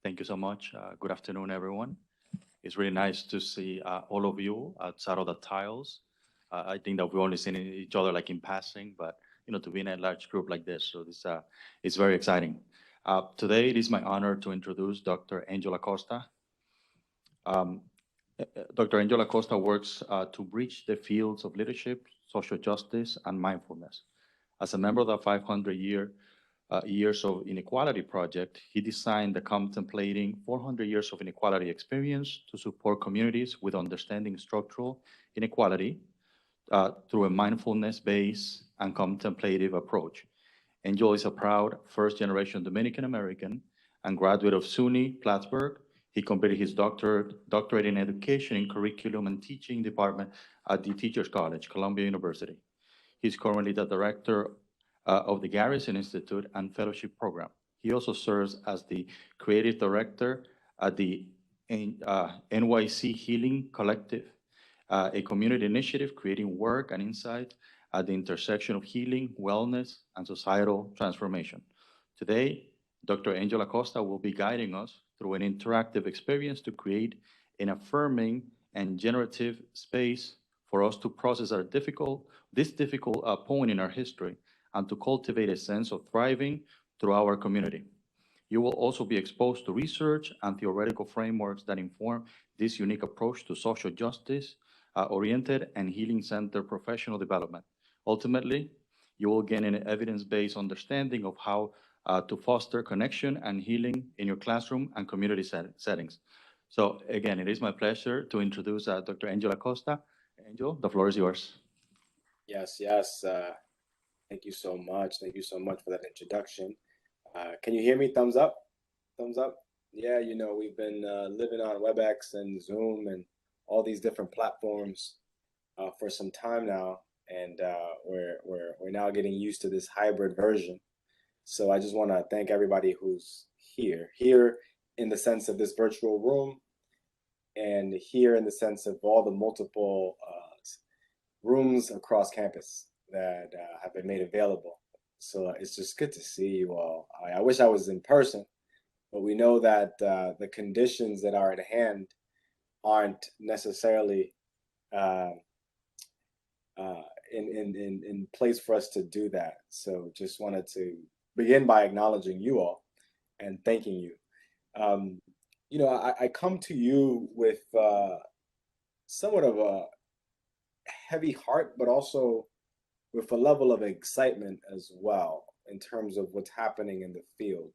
Thank you so much. Good afternoon, everyone. It's really nice to see all of you outside of the tiles. I think that we've only seen each other like in passing, but to be in a large group like this, so this is very exciting. Today, it is my honor to introduce Dr. Angela Acosta. Dr. Angela Acosta works to bridge the fields of leadership, social justice, and mindfulness. As a member of the 500 Years of Inequality Project, he designed the Contemplating 400 Years of Inequality experience to support communities with understanding structural inequality through a mindfulness-based and contemplative approach. Angel is a proud first-generation Dominican American and graduate of SUNY Plattsburgh. He completed his doctorate in education in curriculum and teaching department at the Teachers College, Columbia University. He's currently the director of the Garrison Institute and Fellowship Program. He also serves as the creative director at the NYC Healing Collective, a community initiative creating work and insight at the intersection of healing, wellness, and societal transformation. Today, Dr. Angela Acosta will be guiding us through an interactive experience to create an affirming and generative space for us to process this difficult point in our history and to cultivate a sense of thriving through our community. You will also be exposed to research and theoretical frameworks that inform this unique approach to social justice oriented and healing-centered professional development. Ultimately, you will gain an evidence-based understanding of how to foster connection and healing in your classroom and community settings. So again, it is my pleasure to introduce Dr. Angela Acosta. Angel, the floor is yours. Yes. Thank you so much. Thank you so much for that introduction. Can you hear me? Thumbs up? Thumbs up? Yeah, we've been living on WebEx and Zoom and all these different platforms for some time now, and we're now getting used to this hybrid version. So I just want to thank everybody who's here in the sense of this virtual room, and here in the sense of all the multiple rooms across campus that have been made available. So it's just good to see you all. I wish I was in person, but we know that the conditions that are at hand aren't necessarily in place for us to do that. So just wanted to begin by acknowledging you all and thanking you. I come to you with somewhat of a heavy heart, but also with a level of excitement as well in terms of what's happening in the field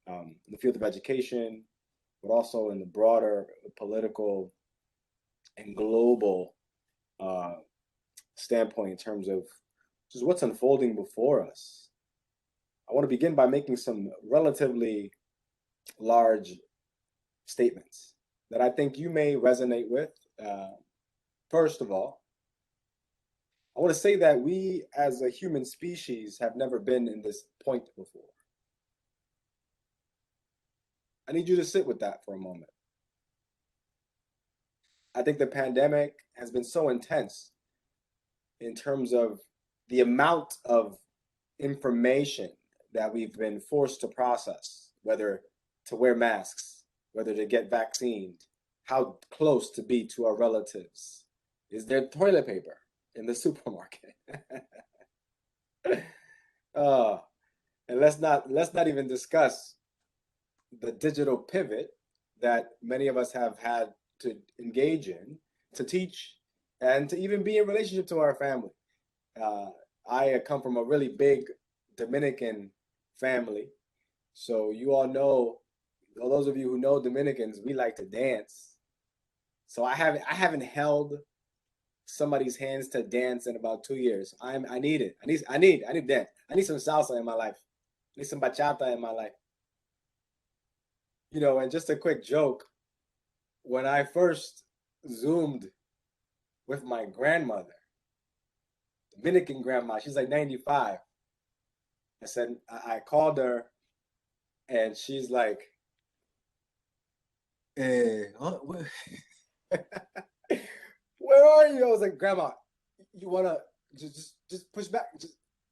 of education, but also in the broader political and global standpoint in terms of just what's unfolding before us. I want to begin by making some relatively large statements that I think you may resonate with. First of all, I want to say that we as a human species have never been in this point before. I need you to sit with that for a moment. I think the pandemic has been so intense in terms of the amount of information that we've been forced to process, whether to wear masks, whether to get vaccinated, how close to be to our relatives. Is there toilet paper in the supermarket? And let's not even discuss the digital pivot that many of us have had to engage in, to teach, and to even be in relationship to our family. I come from a really big Dominican family, so you all know, those of you who know Dominicans, we like to dance. So I haven't held somebody's hands to dance in about 2 years. I need it. I need dance. I need some salsa in my life. I need some bachata in my life. And just a quick joke, when I first Zoomed with my grandmother, Dominican grandma, she's like 95. I called her and she's like, where are you? I was like, Grandma, you wanna just push back?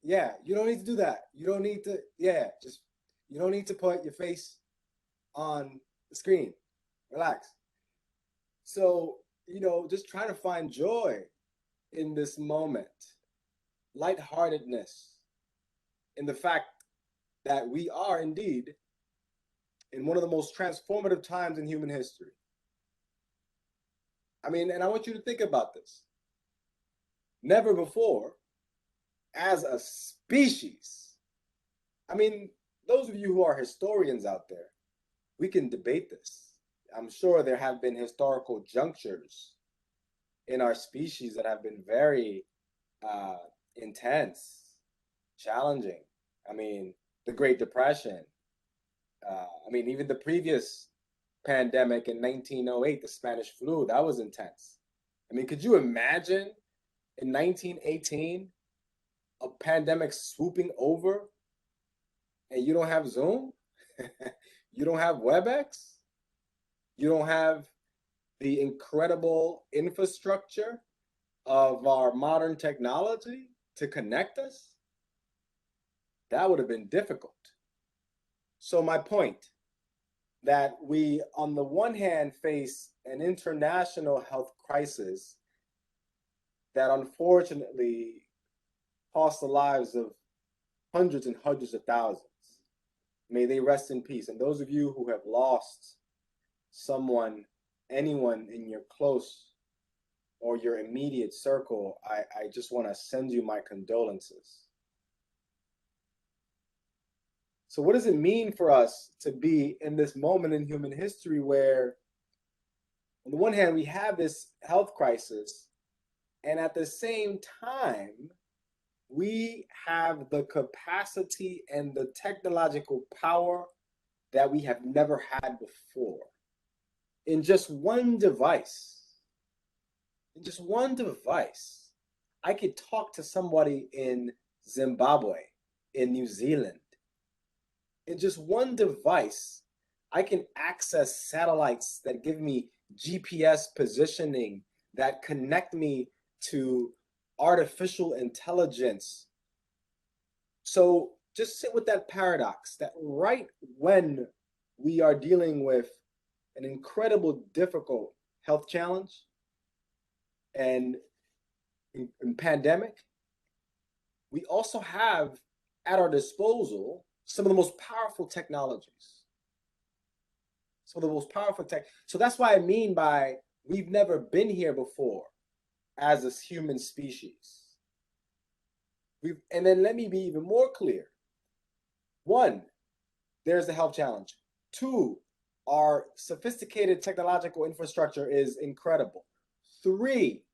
You don't need to do that. You don't need to, you don't need to put your face on the screen. Relax. So, just trying to find joy in this moment, lightheartedness in the fact that we are indeed in one of the most transformative times in human history. I mean, and I want you to think about this. Never before, as a species, I mean, those of you who are historians out there, we can debate this. I'm sure there have been historical junctures in our species that have been very intense, challenging. I mean, the Great Depression. I mean, even the previous pandemic in 1908, the Spanish flu, that was intense. I mean, could you imagine in 1918 a pandemic swooping over and you don't have Zoom? You don't have WebEx? You don't have the incredible infrastructure of our modern technology to connect us? That would have been difficult. So my point, that we, on the one hand, face an international health crisis that unfortunately cost the lives of hundreds and hundreds of thousands. May they rest in peace. And those of you who have lost someone, anyone in your close or your immediate circle, I just want to send you my condolences. So what does it mean for us to be in this moment in human history where, on the one hand, we have this health crisis, and at the same time, we have the capacity and the technological power that we have never had before. In just one device, I could talk to somebody in Zimbabwe, in New Zealand. In just one device, I can access satellites that give me GPS positioning, that connect me to artificial intelligence. So just sit with that paradox that right when we are dealing with an incredible, difficult health challenge and in pandemic, we also have at our disposal some of the most powerful technologies. Some of the most powerful tech. So that's why I mean by we've never been here before as a human species. And then let me be even more clear. One, there's the health challenge. Two, our sophisticated technological infrastructure is incredible. Three,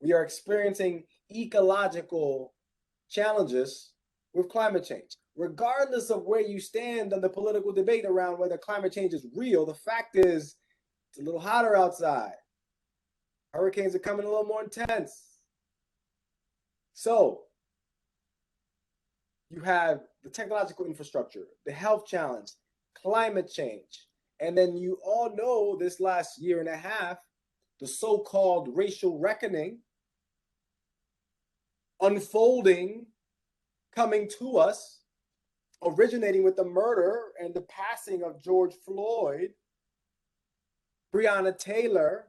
we are experiencing ecological challenges with climate change. Regardless of where you stand on the political debate around whether climate change is real, the fact is it's a little hotter outside. Hurricanes are coming a little more intense. So you have the technological infrastructure, the health challenge, climate change, and then you all know this last year and a half, the so-called racial reckoning unfolding, coming to us, originating with the murder and the passing of George Floyd, Breonna Taylor,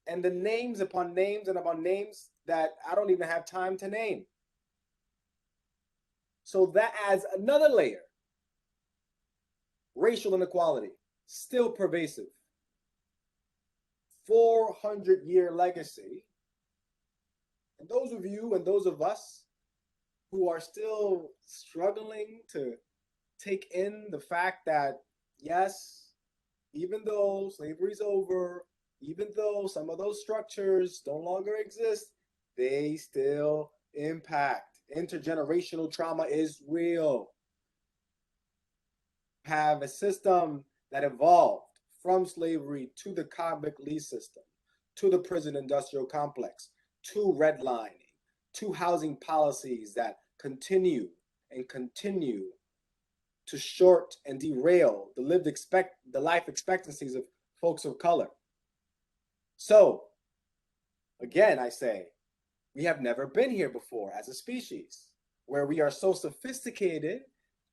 and the names upon names and upon names that I don't even have time to name. So that adds another layer. Racial inequality, still pervasive. 400-year legacy. And those of you and those of us who are still struggling to take in the fact that, yes, even though slavery's over, even though some of those structures no longer exist, they still impact. Intergenerational trauma is real. Have a system that evolved from slavery to the convict lease system, to the prison industrial complex, to redlining, to housing policies that continue to short and derail the life expectancies of folks of color. So, again, I say, we have never been here before as a species, where we are so sophisticated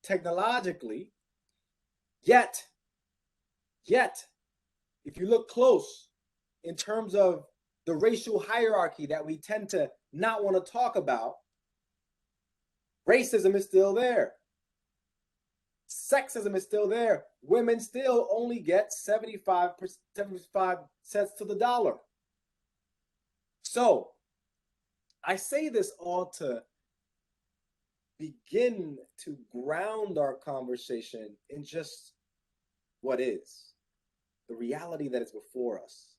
technologically Yet, if you look close in terms of the racial hierarchy that we tend to not want to talk about, racism is still there. Sexism is still there. Women still only get 75 cents to the dollar. So I say this all to begin to ground our conversation in just what is, the reality that is before us,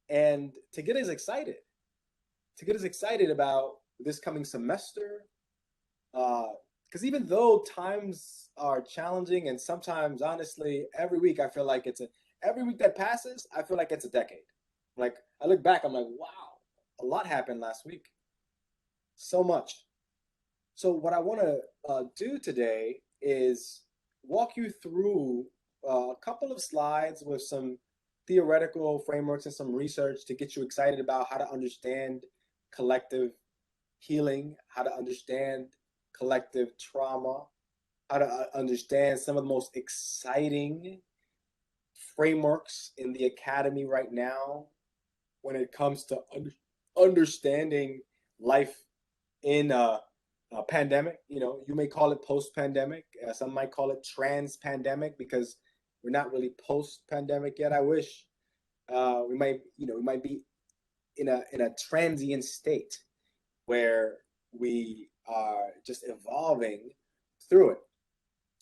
and to get us excited about this coming semester. Because even though times are challenging, and sometimes, honestly, every week I feel like every week that passes, I feel like it's a decade. Like, I look back, I'm like, wow, a lot happened last week. So much. So what I want to do today is walk you through a couple of slides with some theoretical frameworks and some research to get you excited about how to understand collective healing, how to understand collective trauma, how to understand some of the most exciting frameworks in the academy right now when it comes to understanding life in a pandemic. You know, you may call it post-pandemic. Some might call it trans-pandemic because we're not really post-pandemic yet. I wish we might be in a transient state where we are just evolving through it.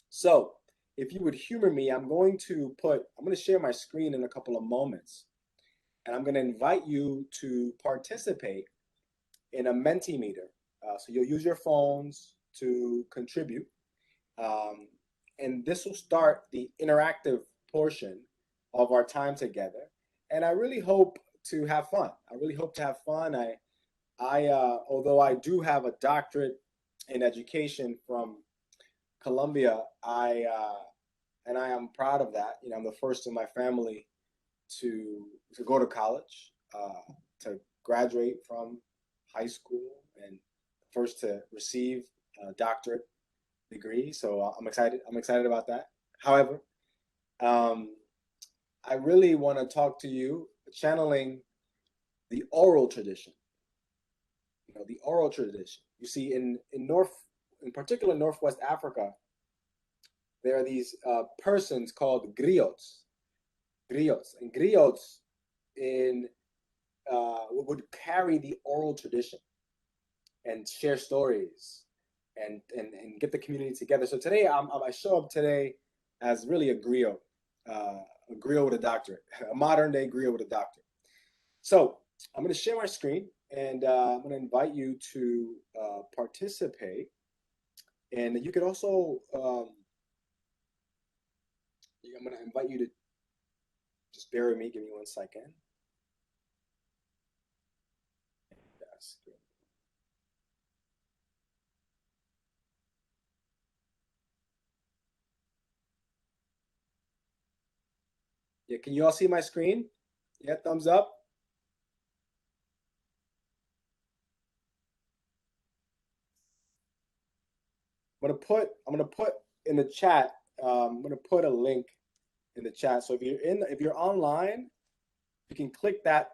So if you would humor me, I'm going to share my screen in a couple of moments, and I'm going to invite you to participate in a Mentimeter. So you'll use your phones to contribute, and this will start the interactive portion of our time together. And I really hope to have fun. Although I do have a doctorate in education from Columbia, I am proud of that. You know, I'm the first in my family to go to college, to graduate from high school, and first to receive a doctorate degree. So I'm excited. I'm excited about that. However, I really want to talk to you, channeling the oral tradition. You know, the oral tradition. You see, in particular Northwest Africa, there are these persons called griots, and griots would carry the oral tradition and share stories and get the community together. So today I show up today as really a griot with a doctorate, a modern day griot with a doctorate. So I'm going to share my screen, and I'm going to invite you to participate. And you could also, I'm going to invite you to just bear with me. Give me 1 second. Yes. Yeah, can you all see my screen? Yeah, thumbs up. I'm gonna put in the chat. I'm gonna put a link in the chat. So if you're online, you can click that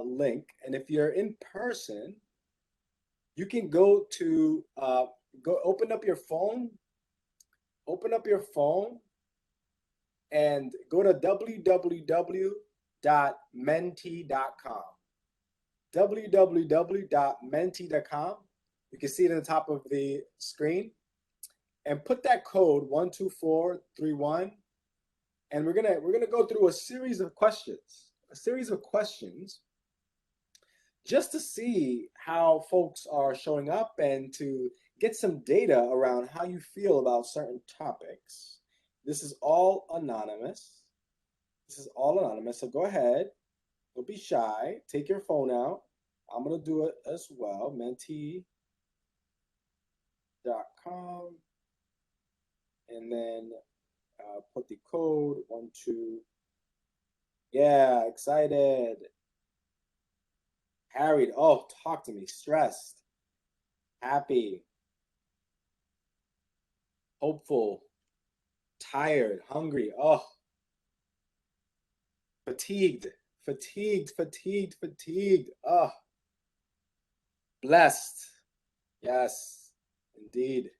link, and if you're in person, you can go open up your phone and go to www.menti.com. www.menti.com. You can see it at the top of the screen, and put that code 12431, and we're gonna go through a series of questions just to see how folks are showing up and to get some data around how you feel about certain topics. This is all anonymous. So go ahead, don't be shy, take your phone out. I'm gonna do it as well. Menti.com, and then put the code 12. Yeah, excited. Harried. Oh, talk to me. Stressed. Happy. Hopeful. tired, hungry, oh, fatigued, fatigued. Oh, blessed. Yes, indeed.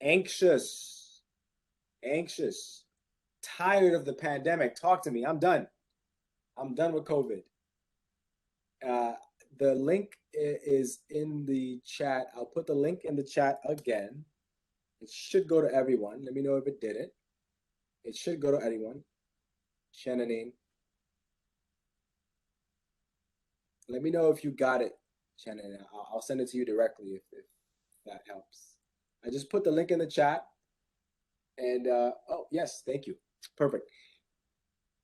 Anxious, anxious, tired of the pandemic. Talk to me. I'm done. I'm done with COVID. Uh, the link is in the chat. I'll put the link in the chat again. It should go to everyone. Let me know if it didn't. It should go to anyone. Shannon, let me know if you got it, Shannon. I'll send it to you directly if that helps. I just put the link in the chat. And oh, yes, thank you. Perfect.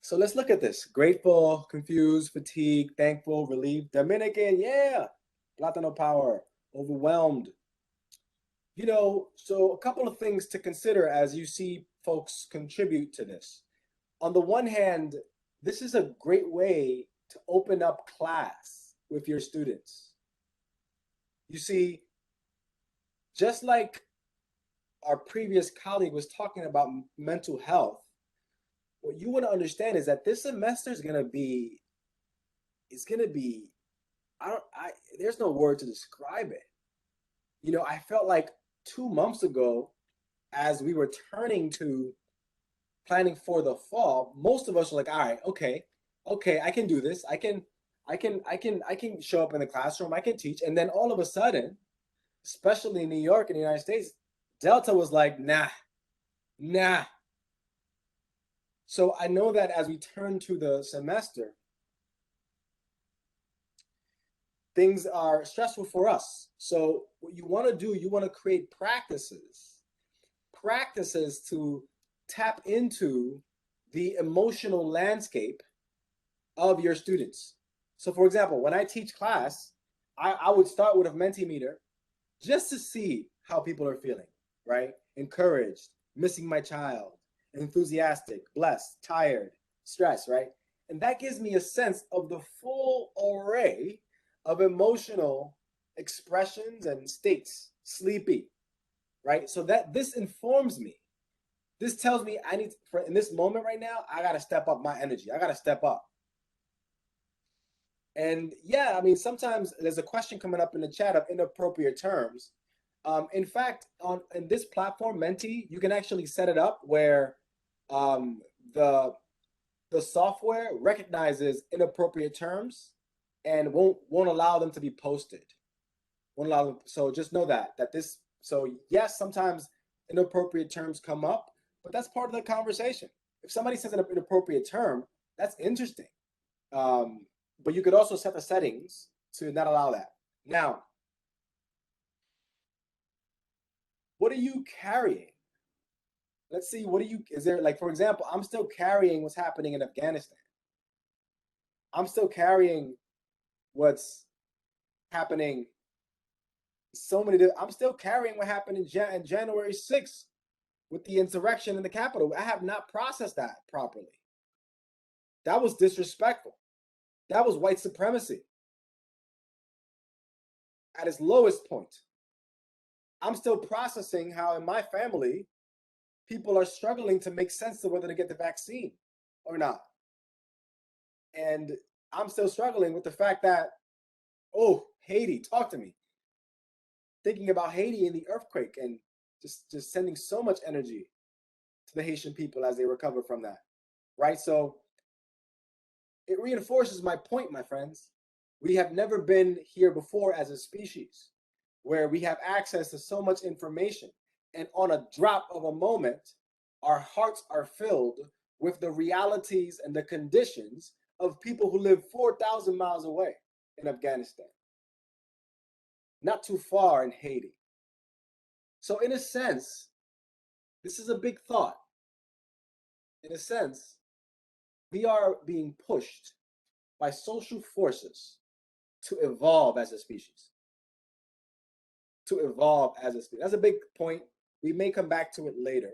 So let's look at this. Grateful, confused, fatigued, thankful, relieved, Dominican, yeah. Platano power, overwhelmed. You know, so a couple of things to consider as you see folks contribute to this. On the one hand, this is a great way to open up class with your students. You see, just like our previous colleague was talking about mental health, what you want to understand is that this semester is going to be, there's no word to describe it. You know, I felt like 2 months ago, as we were turning to planning for the fall, most of us were like, all right, okay, I can do this. I can show up in the classroom. I can teach. And then all of a sudden, especially in New York and the United States, Delta was like, nah. So I know that as we turn to the semester, things are stressful for us. So what you want to do, you want to create practices to tap into the emotional landscape of your students. So for example, when I teach class, I would start with a Mentimeter just to see how people are feeling, right? Encouraged, missing my child, enthusiastic, blessed, tired, stressed, right? And that gives me a sense of the full array of emotional expressions and states, sleepy, right? So that this informs me. This tells me I need to, in this moment right now, I got to step up my energy. I got to step up. And yeah, I mean, sometimes there's a question coming up in the chat of inappropriate terms. In fact, in this platform, Menti, you can actually set it up where the software recognizes inappropriate terms and won't allow them to be posted. Won't allow them. So just know that this. So yes, sometimes inappropriate terms come up, but that's part of the conversation. If somebody says an inappropriate term, that's interesting. But you could also set the settings to not allow that. Now, what are you carrying? Let's see, is there, like, for example, I'm still carrying what's happening in Afghanistan. I'm still carrying what's happening. I'm still carrying what happened in January 6th with the insurrection in the Capitol. I have not processed that properly. That was disrespectful. That was white supremacy at its lowest point. I'm still processing how in my family, people are struggling to make sense of whether to get the vaccine or not. And I'm still struggling with the fact that, oh, Haiti, talk to me. Thinking about Haiti and the earthquake and just sending so much energy to the Haitian people as they recover from that, right? So it reinforces my point, my friends. We have never been here before as a species where we have access to so much information. And on a drop of a moment, our hearts are filled with the realities and the conditions of people who live 4,000 miles away in Afghanistan, not too far in Haiti. So in a sense, this is a big thought. In a sense, we are being pushed by social forces to evolve as a species. To evolve as a species. That's a big point. We may come back to it later.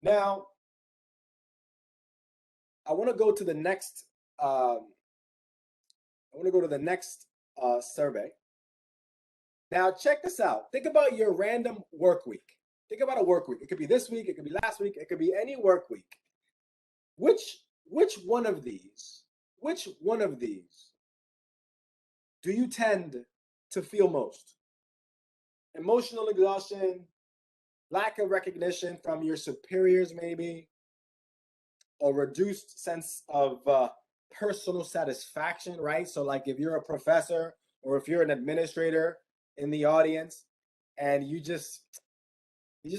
Now, I want to go to the next. Survey. Now, check this out. Think about your random work week. Think about a work week. It could be this week, it could be last week, it could be any work week. Which one of these do you tend to feel most? Emotional exhaustion, lack of recognition from your superiors, maybe, a reduced sense of personal satisfaction, right? So like if you're a professor or if you're an administrator in the audience and you're just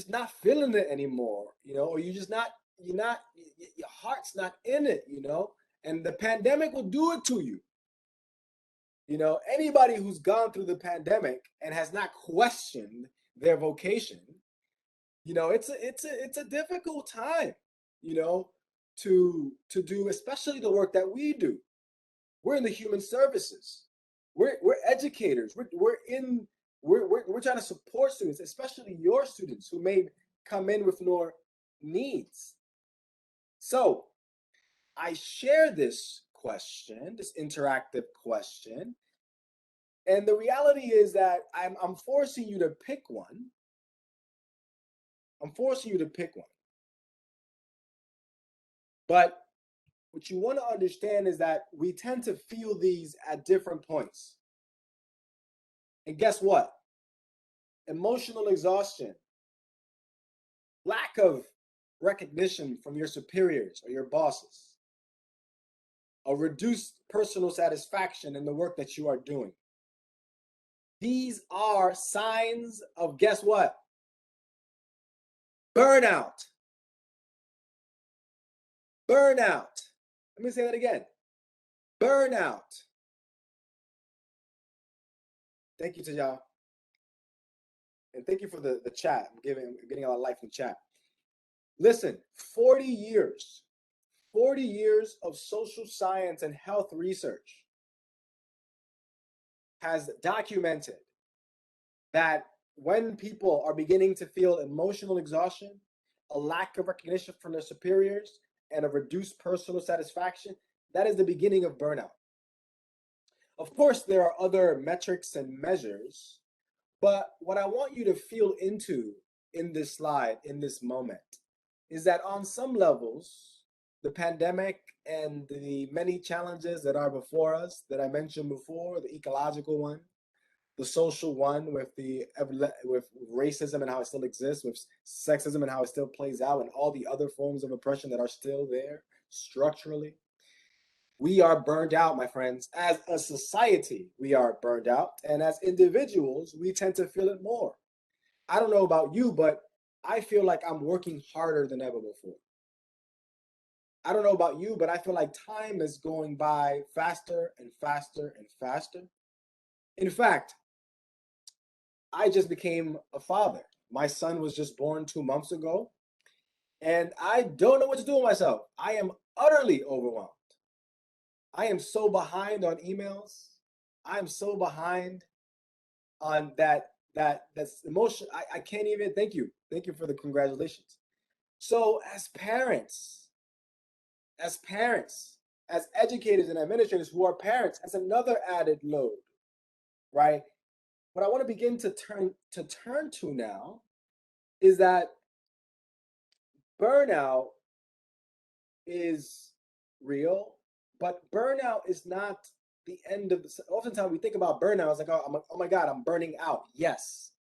not feeling it anymore, or your heart's not in it, and the pandemic will do it to you. Anybody who's gone through the pandemic and has not questioned their vocation, it's a difficult time, to do, especially the work that we do. We're in the human services. We're educators. We're trying to support students, especially your students who may come in with more needs. So I share this question, this interactive question, and the reality is that I'm forcing you to pick one. I'm forcing you to pick one. But what you want to understand is that we tend to feel these at different points. And guess what? Emotional exhaustion, lack of recognition from your superiors or your bosses, a reduced personal satisfaction in the work that you are doing. These are signs of, guess what? Burnout. Burnout. Let me say that again. Burnout. Thank you to y'all. And thank you for the chat. I'm getting a lot of life in the chat. Listen, 40 years of social science and health research has documented that when people are beginning to feel emotional exhaustion, a lack of recognition from their superiors, and a reduced personal satisfaction, that is the beginning of burnout. Of course, there are other metrics and measures, but what I want you to feel into in this slide, in this moment, is that on some levels, the pandemic and the many challenges that are before us that I mentioned before, the ecological one, the social one with racism and how it still exists, with sexism and how it still plays out, and all the other forms of oppression that are still there structurally. We are burned out, my friends. As a society, we are burned out. And as individuals, we tend to feel it more. I don't know about you, but I feel like I'm working harder than ever before. I don't know about you, but I feel like time is going by faster and faster and faster. In fact, I just became a father. My son was just born 2 months ago, and I don't know what to do with myself. I am utterly overwhelmed. I am so behind on emails. I am so behind on that's emotion. I can't even, thank you for the congratulations. So as parents, as educators and administrators who are parents, that's another added load, right? What I want to begin to turn to now is that burnout is real, but burnout is not the end of the. Oftentimes we think about burnout, it's like, oh my God, I'm burning out. Yes.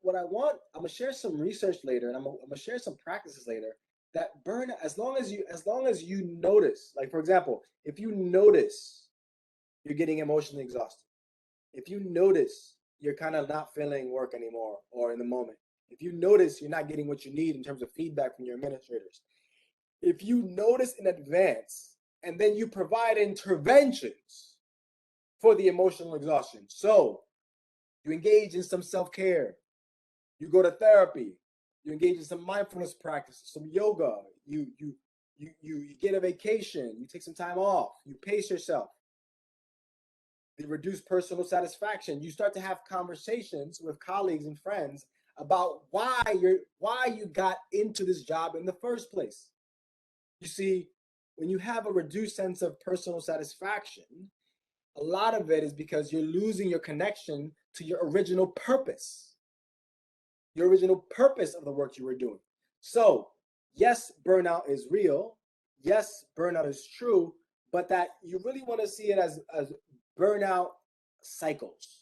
What I want, I'm gonna share some research later, and I'm gonna share some practices later. That burnout, as long as you notice, like for example, if you notice you're getting emotionally exhausted, if you notice you're kind of not feeling work anymore or in the moment, if you notice you're not getting what you need in terms of feedback from your administrators, if you notice in advance and then you provide interventions for the emotional exhaustion. So you engage in some self-care, you go to therapy, you engage in some mindfulness practices, some yoga, you get a vacation, you take some time off, you pace yourself. The reduced personal satisfaction, you start to have conversations with colleagues and friends about why you got into this job in the first place. You see, when you have a reduced sense of personal satisfaction, a lot of it is because you're losing your connection to your original purpose. your original purpose of the work you were doing. So yes, burnout is real. Yes, burnout is true, but that you really want to see it as burnout cycles.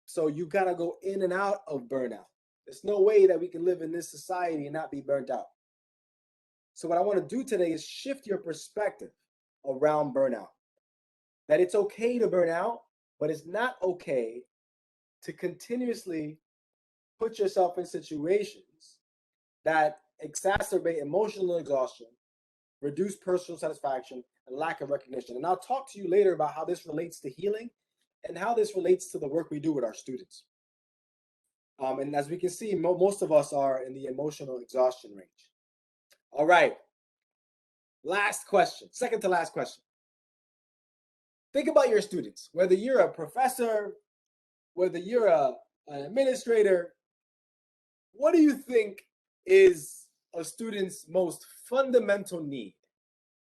So you gotta go in and out of burnout. There's no way that we can live in this society and not be burnt out. So what I want to do today is shift your perspective around burnout. That it's okay to burn out, but it's not okay to continuously put yourself in situations that exacerbate emotional exhaustion, reduce personal satisfaction, and lack of recognition. And I'll talk to you later about how this relates to healing and how this relates to the work we do with our students. And as we can see, most of us are in the emotional exhaustion range. All right. Last question, second to last question. Think about your students, whether you're a professor, whether you're an administrator, what do you think is a student's most fundamental need?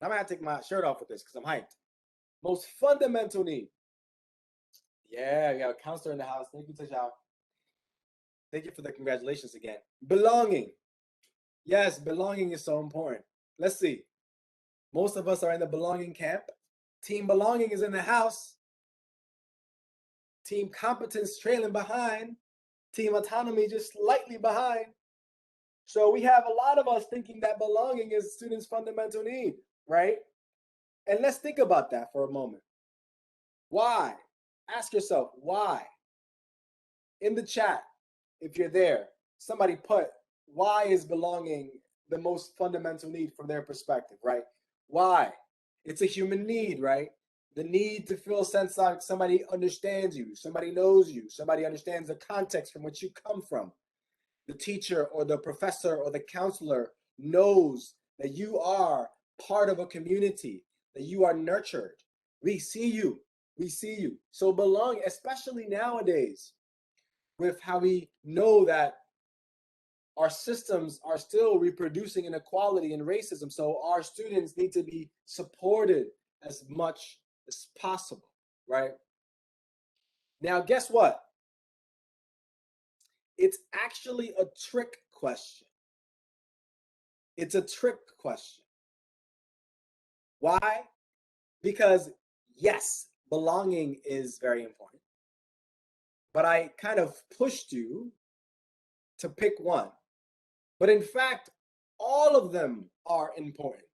I'm gonna have to take my shirt off with this because I'm hyped. Most fundamental need. Yeah, we got a counselor in the house. Thank you, Tajal. Thank you for the congratulations again. Belonging. Yes, belonging is so important. Let's see. Most of us are in the belonging camp. Team belonging is in the house. Team competence trailing behind. Team autonomy just slightly behind. So we have a lot of us thinking that belonging is students' fundamental need, right? And let's think about that for a moment. Why? Ask yourself, why? In the chat, if you're there, somebody put, why is belonging the most fundamental need from their perspective, right? Why? It's a human need, right? The need to feel a sense like somebody understands you, somebody knows you, somebody understands the context from which you come from. The teacher or the professor or the counselor knows that you are part of a community, that you are nurtured. We see you. We see you. So belonging, especially nowadays, with how we know that our systems are still reproducing inequality and racism. So our students need to be supported as much as possible, right? Now, guess what? It's actually a trick question. It's a trick question. Why? Because yes, belonging is very important. But I kind of pushed you to pick one. But in fact, all of them are important.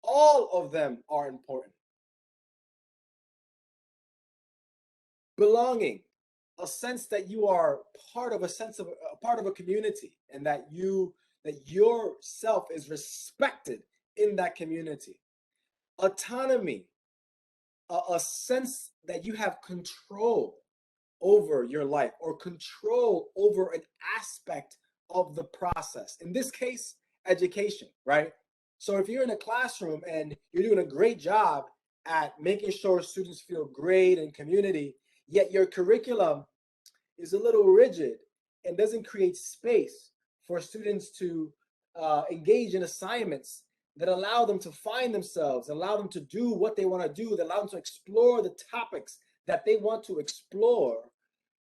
All of them are important. Belonging, a sense that you are part of a community, and that yourself is respected in that community. Autonomy, a sense that you have control over your life or control over an aspect of the process. In this case, education, right? So if you're in a classroom and you're doing a great job at making sure students feel great in community, yet your curriculum is a little rigid and doesn't create space for students to engage in assignments that allow them to find themselves, allow them to do what they want to do, that allow them to explore the topics that they want to explore,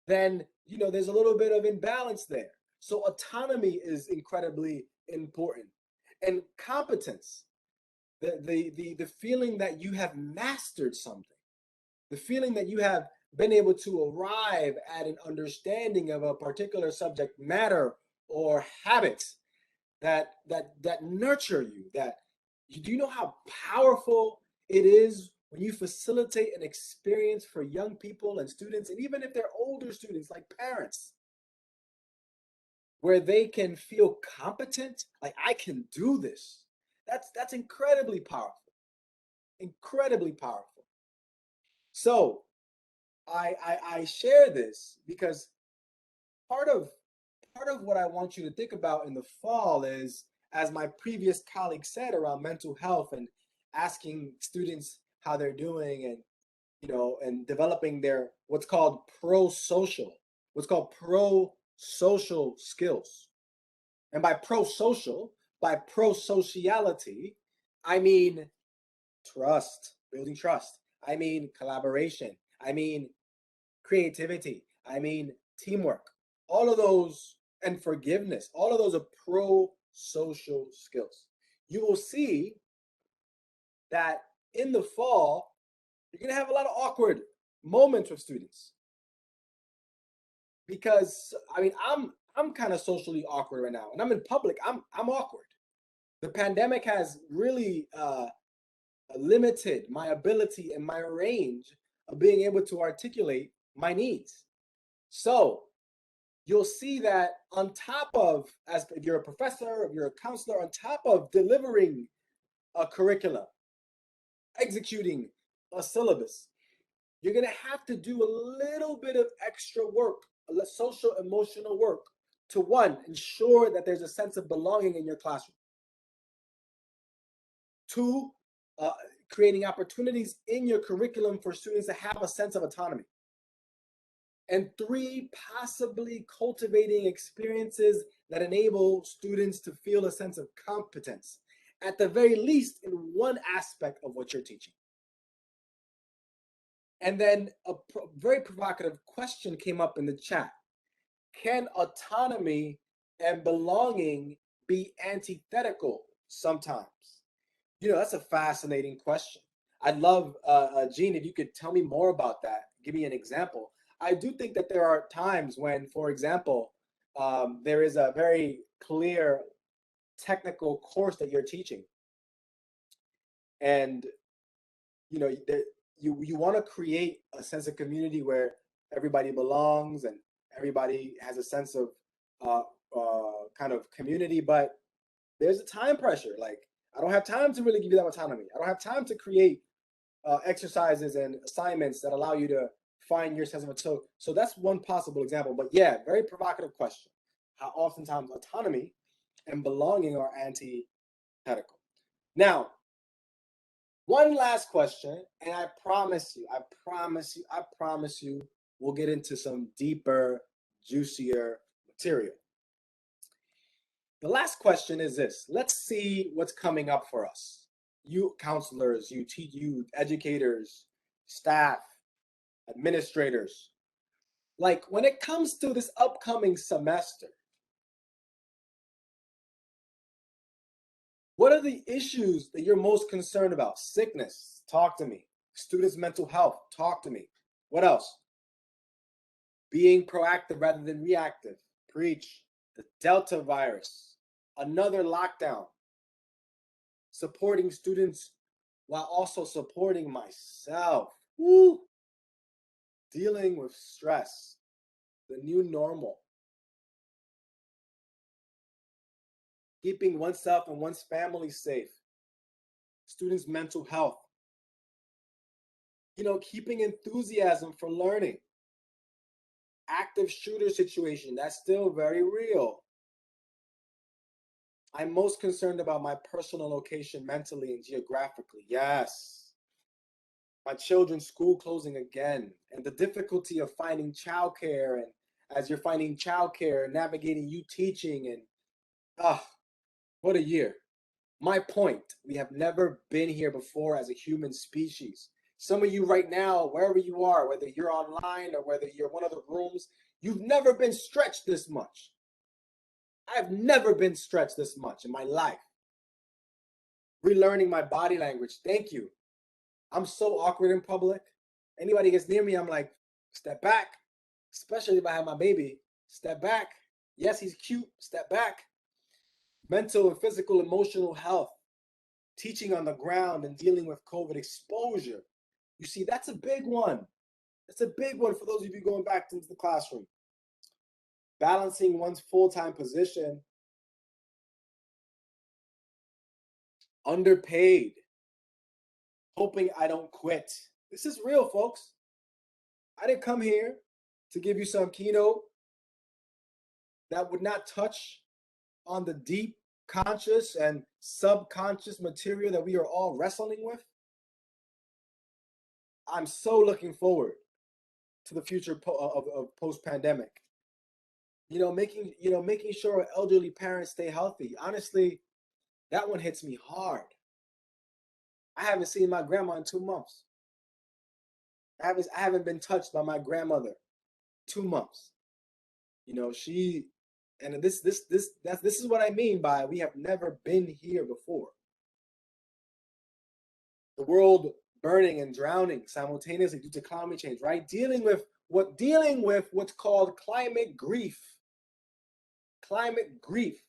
then there's a little bit of imbalance there. So autonomy is incredibly important. And competence, the feeling that you have mastered something, the feeling that you have been able to arrive at an understanding of a particular subject matter or habits that nurture you, that do you know how powerful it is when you facilitate an experience for young people and students, and even if they're older students like parents, where they can feel competent, like I can do this. That's incredibly powerful. Incredibly powerful. So I share this because part of what I want you to think about in the fall is, as my previous colleague said, around mental health and asking students how they're doing, and and developing their what's called pro-social skills. And by pro-sociality, I mean trust, building trust. I mean collaboration. I mean creativity. I mean teamwork. all of those, and forgiveness, all of those are pro-social skills. You will see that in the fall, you're going to have a lot of awkward moments with students. Because I mean, I'm kind of socially awkward right now, and I'm in public. I'm awkward. The pandemic has really limited my ability and my range of being able to articulate my needs. So you'll see that on top of, as if you're a professor, if you're a counselor, on top of delivering a curriculum, executing a syllabus, you're going to have to do a little bit of extra work, social emotional work, to one, ensure that there's a sense of belonging in your classroom. Two, creating opportunities in your curriculum for students to have a sense of autonomy. And three, possibly cultivating experiences that enable students to feel a sense of competence, at the very least in one aspect of what you're teaching. And then a very provocative question came up in the chat. Can autonomy and belonging be antithetical sometimes? You know, that's a fascinating question. I'd love, Gene, if you could tell me more about that. Give me an example. I do think that there are times when, for example, there is a very clear technical course that you're teaching. And, you know, you want to create a sense of community where everybody belongs and everybody has a sense of kind of community, but there's a time pressure. Like, I don't have time to really give you that autonomy. I don't have time to create exercises and assignments that allow you to find your sense of it. So that's one possible example. But yeah, very provocative question. How oftentimes autonomy and belonging are antithetical. Now, one last question, and I promise you, we'll get into some deeper, juicier material. The last question is this. Let's see what's coming up for us. You counselors, you educators, staff, administrators. Like, when it comes to this upcoming semester, what are the issues that you're most concerned about? Sickness, talk to me. Students' mental health, talk to me. What else? Being proactive rather than reactive, preach. The Delta virus, another lockdown. Supporting students while also supporting myself. Woo! Dealing with stress, the new normal. Keeping oneself and one's family safe. Students' mental health. You know, keeping enthusiasm for learning. Active shooter situation, that's still very real. I'm most concerned about my personal location mentally and geographically. Yes. My children's school closing again, and the difficulty of finding childcare, and as you're finding childcare, navigating you teaching, and what a year. My point, we have never been here before as a human species. Some of you right now, wherever you are, whether you're online or whether you're in one of the rooms, you've never been stretched this much. I've never been stretched this much in my life. Relearning my body language. Thank you. I'm so awkward in public. Anybody gets near me, I'm like, step back. Especially if I have my baby. Step back. Yes, he's cute. Step back. Mental and physical, emotional health. Teaching on the ground and dealing with COVID exposure. You see, that's a big one. That's a big one for those of you going back into the classroom. Balancing one's full-time position. Underpaid. Hoping I don't quit. This is real, folks. I didn't come here to give you some keynote that would not touch on the deep conscious and subconscious material that we are all wrestling with. I'm so looking forward to the future of post-pandemic. Making sure elderly parents stay healthy. Honestly, that one hits me hard. I haven't seen my grandma in 2 months. I haven't been touched by my grandmother 2 months. You know, this is what I mean by we have never been here before. The world burning and drowning simultaneously due to climate change, right? Dealing with what's called climate grief. Climate grief.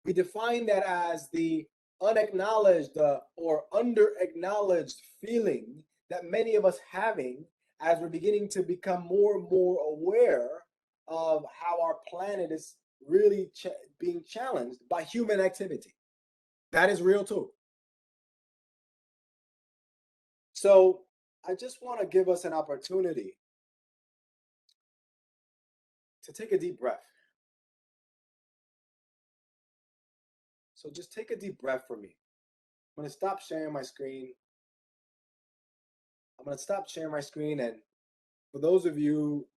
We define that as the unacknowledged or under-acknowledged feeling that many of us having as we're beginning to become more and more aware of how our planet is really being challenged by human activity. That is real too. So I just want to give us an opportunity to take a deep breath. So just take a deep breath for me. I'm going to stop sharing my screen. And for those of you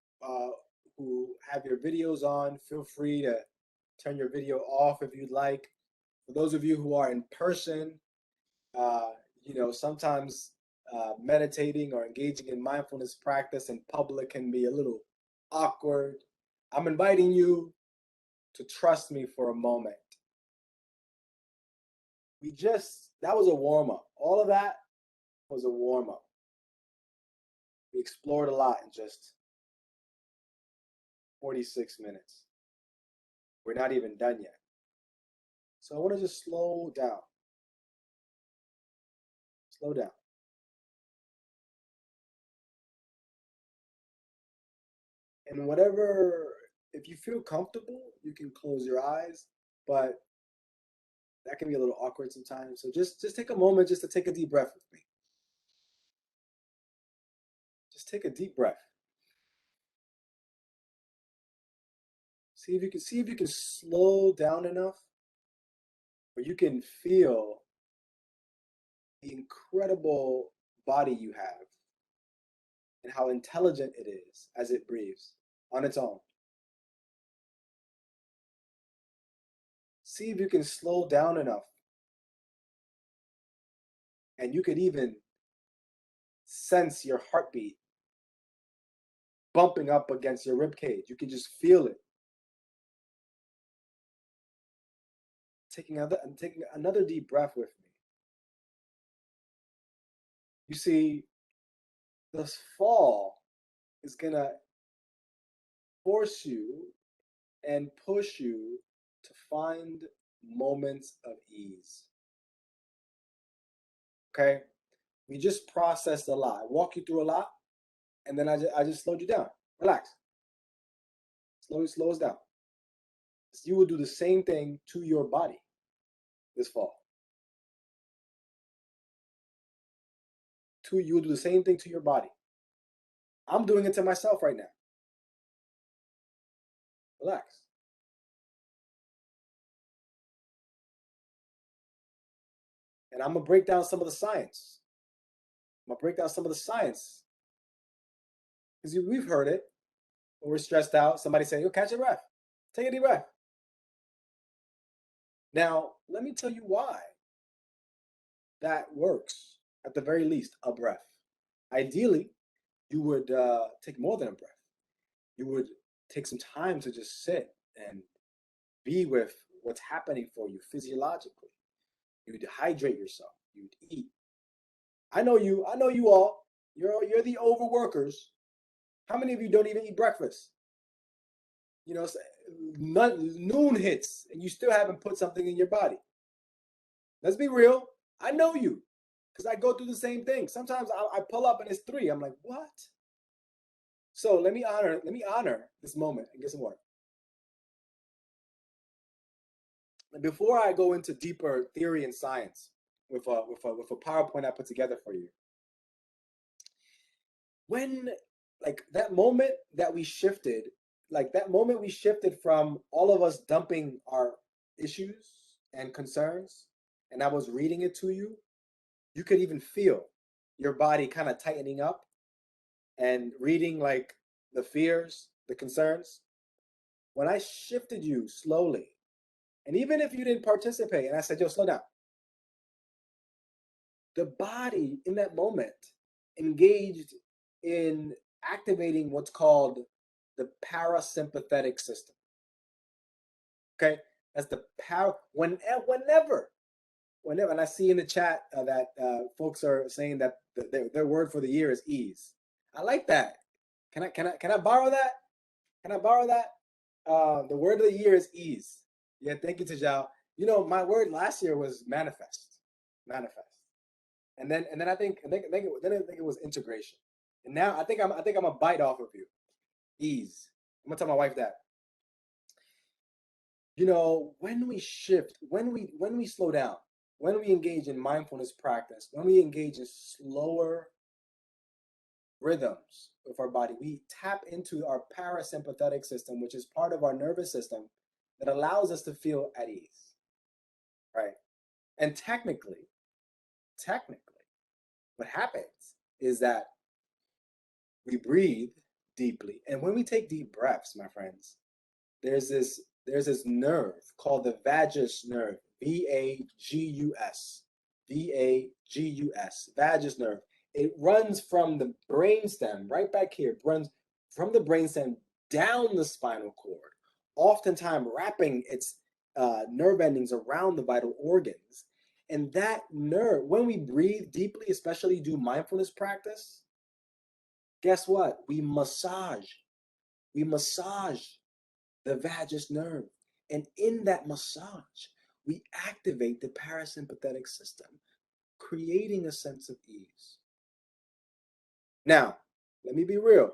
who have your videos on, feel free to turn your video off if you'd like. For those of you who are in person, you know, sometimes meditating or engaging in mindfulness practice in public can be a little awkward. I'm inviting you to trust me for a moment. That was a warm-up. All of that was a warm-up. We explored a lot in just 46 minutes. We're not even done yet. So I want to just slow down. Slow down. And if you feel comfortable, you can close your eyes, but that can be a little awkward sometimes. So just take a moment just to take a deep breath with me. Just take a deep breath. See if you can slow down enough where you can feel the incredible body you have and how intelligent it is as it breathes on its own. See if you can slow down enough and you could even sense your heartbeat bumping up against your rib cage. You can just feel it. Taking another deep breath with me. You see, this fall is gonna force you and push you to find moments of ease. Okay? We just processed a lot. I walk you through a lot, and then I just slowed you down. Relax. Slow us down. You will do the same thing to your body this fall. You will do the same thing to your body. I'm doing it to myself right now. Relax. And I'm gonna break down some of the science. Because we've heard it when we're stressed out. Somebody saying, "Yo, catch your breath. Take a deep breath." Now, let me tell you why that works. At the very least, a breath. Ideally, you would take more than a breath. You would take some time to just sit and be with what's happening for you physiologically. You'd hydrate yourself. You'd eat. I know you all. You're the overworkers. How many of you don't even eat breakfast? You know, noon hits and you still haven't put something in your body. Let's be real. I know you because I go through the same thing. Sometimes I pull up and it's 3. I'm like, what? So let me honor this moment and get some water. Before I go into deeper theory and science with a PowerPoint I put together for you, when that moment we shifted from all of us dumping our issues and concerns, and I was reading it to you, you could even feel your body kind of tightening up and reading like the fears, the concerns. When I shifted you slowly, and even if you didn't participate, and I said, "Yo, slow down," the body in that moment engaged in activating what's called the parasympathetic system. Okay, that's the power. Whenever, and I see in the chat that folks are saying that their word for the year is ease. I like that. Can I borrow that? Can I borrow that? The word of the year is ease. Yeah, thank you, Tajal. You know, my word last year was manifest, and then I think it was integration, and now I think I'm a bite off of you, ease. I'm gonna tell my wife that. You know, when we shift, when we slow down, when we engage in mindfulness practice, when we engage in slower rhythms of our body, we tap into our parasympathetic system, which is part of our nervous system that allows us to feel at ease, right? And technically, what happens is that we breathe deeply. And when we take deep breaths, my friends, there's this nerve called the vagus nerve, V-A-G-U-S, V-A-G-U-S, vagus nerve. It runs from the brainstem, right back here, it runs from the brainstem down the spinal cord, oftentimes wrapping its nerve endings around the vital organs. And that nerve, when we breathe deeply, especially do mindfulness practice, guess what? We massage the vagus nerve. And in that massage, we activate the parasympathetic system, creating a sense of ease. Now, let me be real.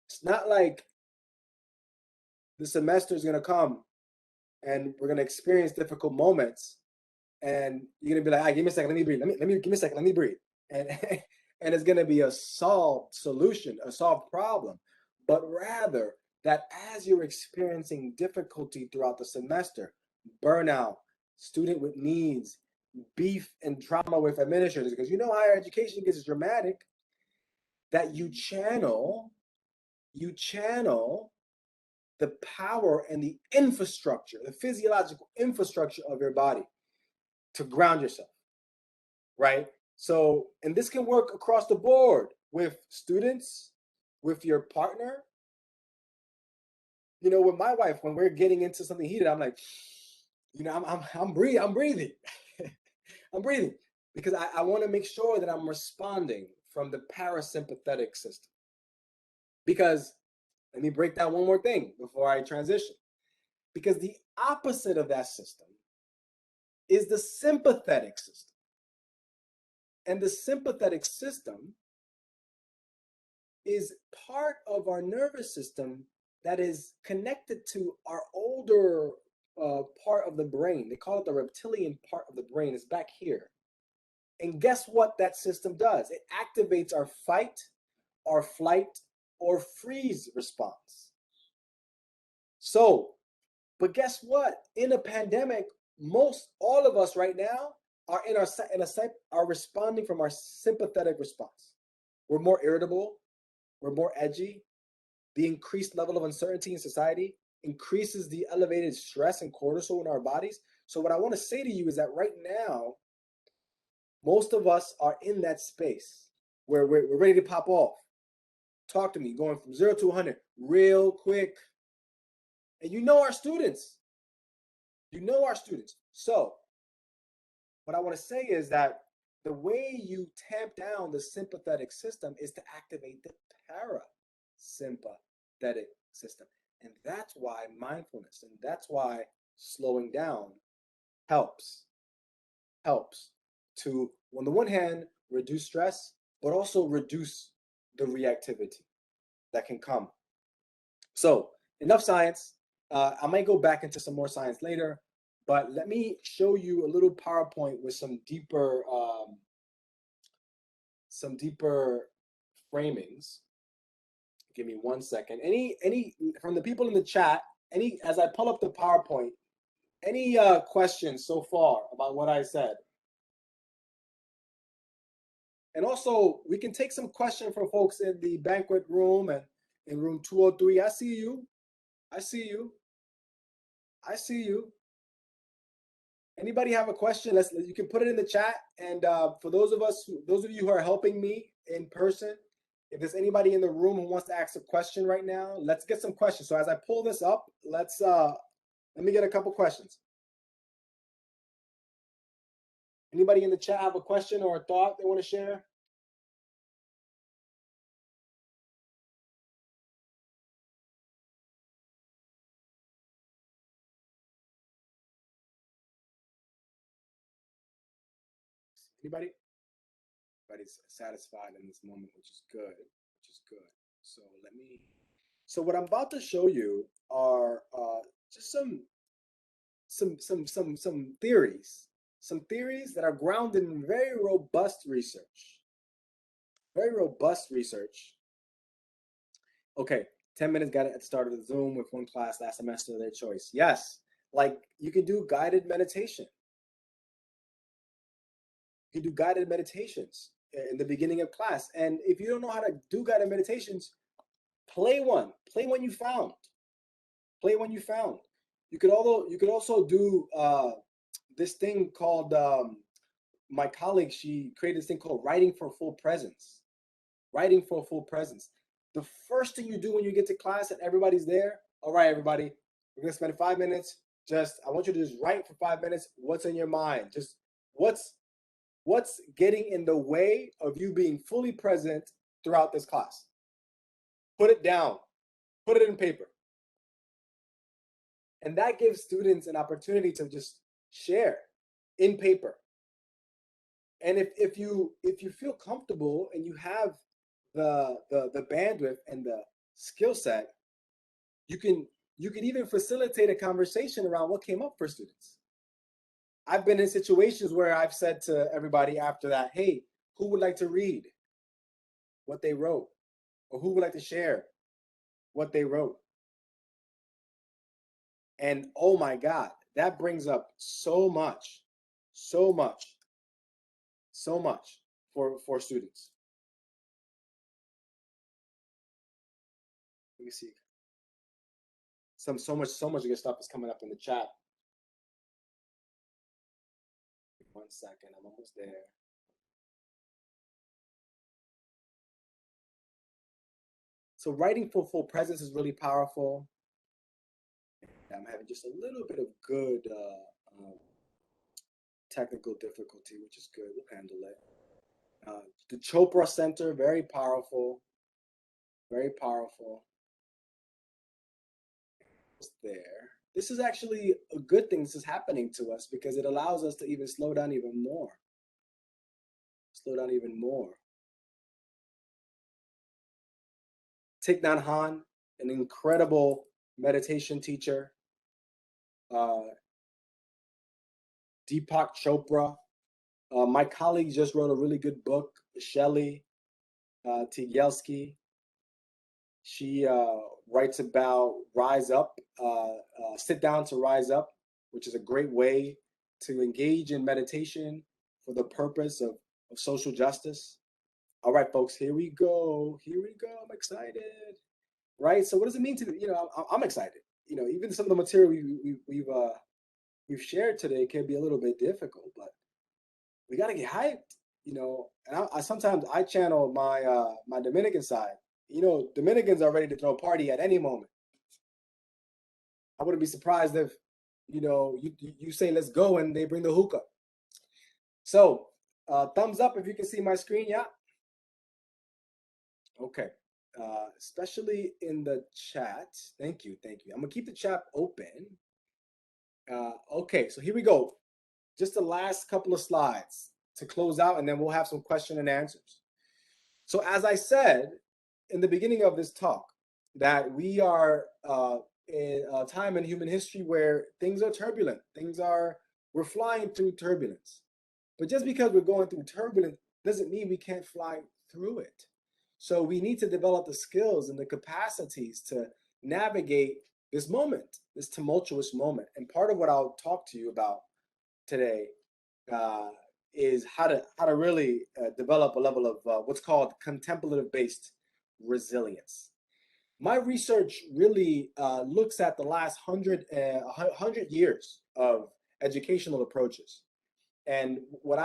It's not like the semester is going to come and we're going to experience difficult moments and you're going to be like, give me a second, let me breathe. Give me a second, let me breathe. And, and it's going to be a solved solution, a solved problem. But rather, that as you're experiencing difficulty throughout the semester, burnout, student with needs, beef and trauma with administrators, because you know higher education gets dramatic, that you channel the power and the infrastructure, the physiological infrastructure of your body to ground yourself, right? So, and this can work across the board with students, with your partner. You know, with my wife, when we're getting into something heated, I'm like, you know, I'm breathing. I'm breathing because I want to make sure that I'm responding from the parasympathetic system. Because let me break down one more thing before I transition. Because the opposite of that system is the sympathetic system. And the sympathetic system is part of our nervous system that is connected to our older part of the brain. They call it the reptilian part of the brain. It's back here. And guess what that system does? It activates our fight, our flight, or freeze response. So, but guess what? In a pandemic, all of us right now are are responding from our sympathetic response. We're more irritable. We're more edgy. The increased level of uncertainty in society increases the elevated stress and cortisol in our bodies. So what I want to say to you is that right now, most of us are in that space where we're ready to pop off. Talk to me, going from 0 to 100 real quick. And you know our students. So what I want to say is that the way you tamp down the sympathetic system is to activate the parasympathetic system. And that's why mindfulness, and that's why slowing down helps to, on the one hand, reduce stress, but also reduce the reactivity that can come. So enough science. I might go back into some more science later, but let me show you a little PowerPoint with some deeper framings. Give me 1 second. Any from the people in the chat, as I pull up the PowerPoint, any questions so far about what I said? And also, we can take some questions from folks in the banquet room and in room 203. I see you. Anybody have a question? You can put it in the chat. And for those of you who are helping me in person, If there's anybody in the room who wants to ask a question right now, let's get some questions. So as I pull this up, let me get a couple questions. Anybody in the chat have a question or a thought they want to share? Anybody? Everybody's satisfied in this moment, which is good, which is good. So what I'm about to show you are just some theories that are grounded in very robust research. Very robust research. Okay, 10 minutes got it at the start of the Zoom with one class last semester, their choice. Yes, like you can do guided meditation. You can do guided meditations in the beginning of class. And if you don't know how to do guided meditations, play one. Play one you found. Play one you found. You could also do this thing called my colleague, she created this thing called writing for full presence. Writing for full presence. The first thing you do when you get to class and everybody's there, all right, everybody, we're gonna spend 5 minutes. I want you to just write for 5 minutes what's in your mind. Just what's getting in the way of you being fully present throughout this class. Put it down, put it in paper. And that gives students an opportunity to just share in paper. And if you feel comfortable and you have the bandwidth and the skill set, you can even facilitate a conversation around what came up for students. I've been in situations where I've said to everybody after that, hey, who would like to read what they wrote? Or who would like to share what they wrote? And oh my God, that brings up so much for students. Let me see. So much good stuff is coming up in the chat. 1 second, I'm almost there. So writing for full presence is really powerful. I'm having just a little bit of good technical difficulty, which is good. We'll handle it. The Chopra Center, very powerful. Very powerful. There. This is actually a good thing. This is happening to us because it allows us to even slow down even more. Slow down even more. Thich Nhat Hanh, an incredible meditation teacher. Deepak Chopra. My colleague just wrote a really good book, Shelley Tigelski. She writes about rise up, sit down to rise up, which is a great way to engage in meditation for the purpose of social justice. All right, folks, here we go. Here we go. I'm excited. Right. So what does it mean to, I'm excited. Even some of the material we've shared today can be a little bit difficult, but we got to get hyped, and I sometimes I channel my Dominican side. Dominicans are ready to throw a party at any moment. I wouldn't be surprised if, you say, let's go, and they bring the hookah. So thumbs up if you can see my screen. Yeah. Okay. Especially in the chat. Thank you. I'm gonna keep the chat open. Okay, so here we go. Just the last couple of slides to close out, and then we'll have some question and answers. So as I said in the beginning of this talk, that we are in a time in human history where things are turbulent. We're flying through turbulence. But just because we're going through turbulence doesn't mean we can't fly through it. So we need to develop the skills and the capacities to navigate this moment, this tumultuous moment. And part of what I'll talk to you about today is how to really develop a level of what's called contemplative-based resilience. My research really looks at the last 100 years of educational approaches. And what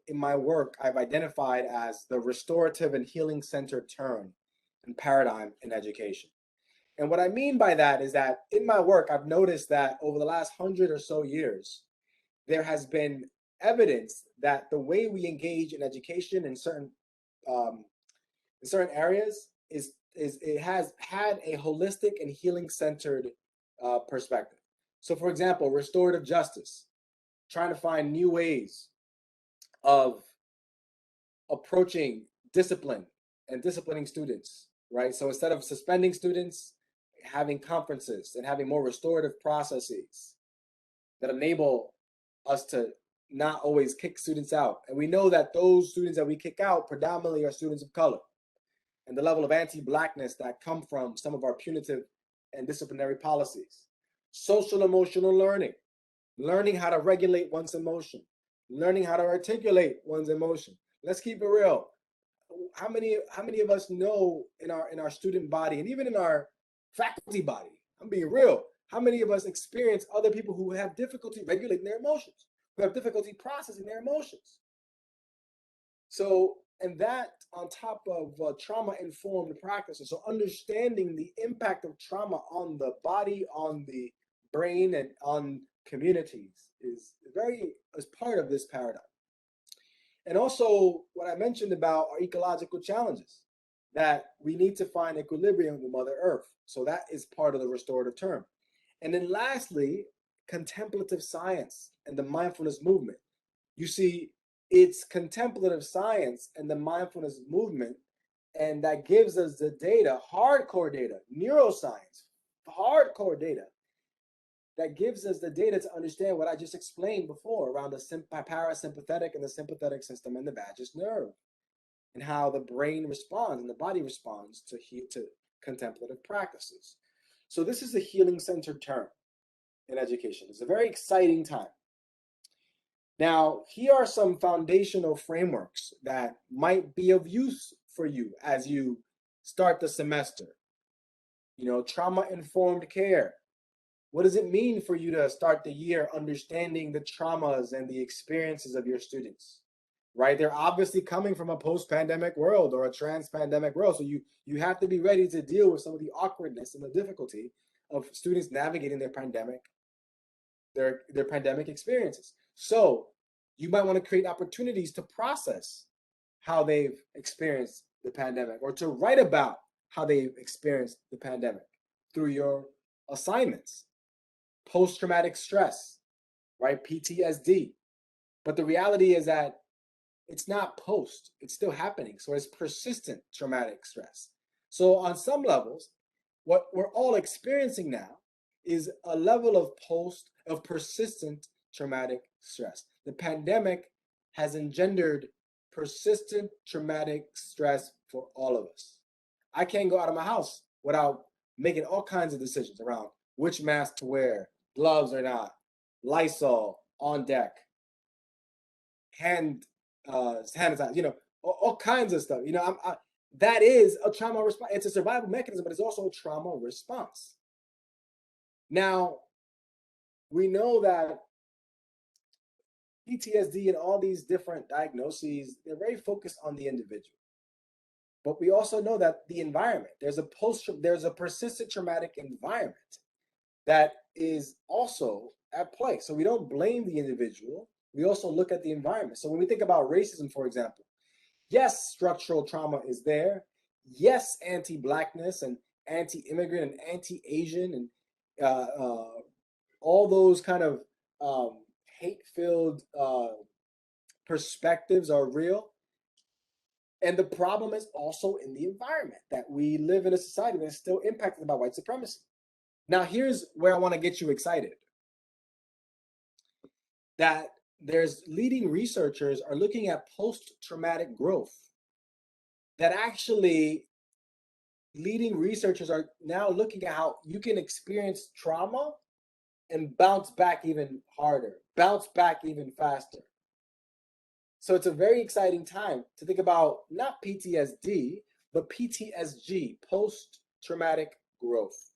in my work, I've identified as the restorative and healing centered turn and paradigm in education. And what I mean by that is that in my work, I've noticed that over the last 100 or so years, there has been evidence that the way we engage in education in certain areas is it has had a holistic and healing centered perspective. So, for example, restorative justice, trying to find new ways of approaching discipline and disciplining students, right? So instead of suspending students, having conferences and having more restorative processes that enable us to not always kick students out. And we know that those students that we kick out predominantly are students of color, and the level of anti-Blackness that come from some of our punitive and disciplinary policies. Social emotional learning, learning how to regulate one's emotion, learning how to articulate one's emotion. Let's keep it real. How many of us know in our student body and even in our faculty body, I'm being real, how many of us experience other people who have difficulty regulating their emotions, who have difficulty processing their emotions? So, and that on top of trauma-informed practices, so understanding the impact of trauma on the body, on the brain, and on communities is part of this paradigm. And also what I mentioned about our ecological challenges, that we need to find equilibrium with Mother Earth. So that is part of the restorative term. And then lastly, contemplative science and the mindfulness movement. You see, it's contemplative science and the mindfulness movement, and that gives us the data, hardcore data, neuroscience, hardcore data, that gives us the data to understand what I just explained before around the parasympathetic and the sympathetic system and the vagus nerve, and how the brain responds and the body responds to contemplative practices. So this is a healing-centered term in education. It's a very exciting time. Now, here are some foundational frameworks that might be of use for you as you start the semester. Trauma-informed care. What does it mean for you to start the year understanding the traumas and the experiences of your students, right? They're obviously coming from a post-pandemic world or a trans-pandemic world. So you have to be ready to deal with some of the awkwardness and the difficulty of students navigating their pandemic experiences. So you might want to create opportunities to process how they've experienced the pandemic, or to write about how they've experienced the pandemic through your assignments. Post-traumatic stress, right? PTSD. But the reality is that it's not post, it's still happening. So it's persistent traumatic stress. So on some levels, what we're all experiencing now is a level of persistent traumatic stress. The pandemic has engendered persistent traumatic stress for all of us. I can't go out of my house without making all kinds of decisions around which mask to wear, gloves or not, Lysol on deck, hand sanitizer, all kinds of stuff. That is a trauma response. It's a survival mechanism, but it's also a trauma response. Now, we know that PTSD and all these different diagnoses, they're very focused on the individual. But we also know that the environment, there's a persistent traumatic environment that is also at play. So we don't blame the individual. We also look at the environment. So when we think about racism, for example, yes, structural trauma is there. Yes, anti-Blackness and anti-immigrant and anti-Asian and all those kind of hate-filled perspectives are real. And the problem is also in the environment, that we live in a society that's still impacted by white supremacy. Now, here's where I want to get you excited. That there's leading researchers are looking at post-traumatic growth. That actually leading researchers are now looking at how you can experience trauma and bounce back even harder, bounce back even faster. So it's a very exciting time to think about not PTSD, but PTSG, post-traumatic growth.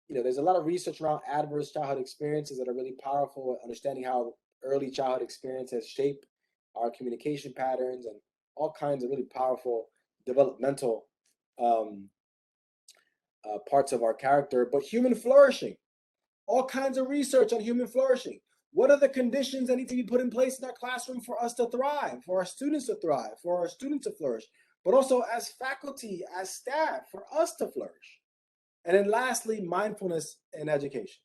There's a lot of research around adverse childhood experiences that are really powerful, understanding how early childhood experience has shaped our communication patterns and all kinds of really powerful developmental parts of our character, but human flourishing. All kinds of research on human flourishing. What are the conditions that need to be put in place in our classroom for us to thrive, for our students to thrive, for our students to flourish, but also as faculty, as staff, for us to flourish. And then lastly, mindfulness in education.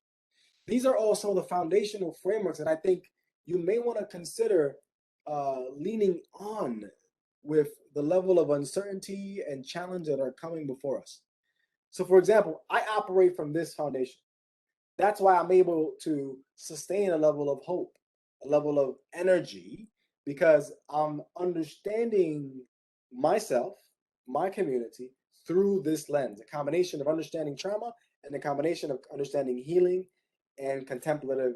These are all some of the foundational frameworks that I think you may want to consider leaning on with the level of uncertainty and challenge that are coming before us. So for example, I operate from this foundation. That's why I'm able to sustain a level of hope, a level of energy, because I'm understanding myself, my community, through this lens, a combination of understanding trauma and a combination of understanding healing and contemplative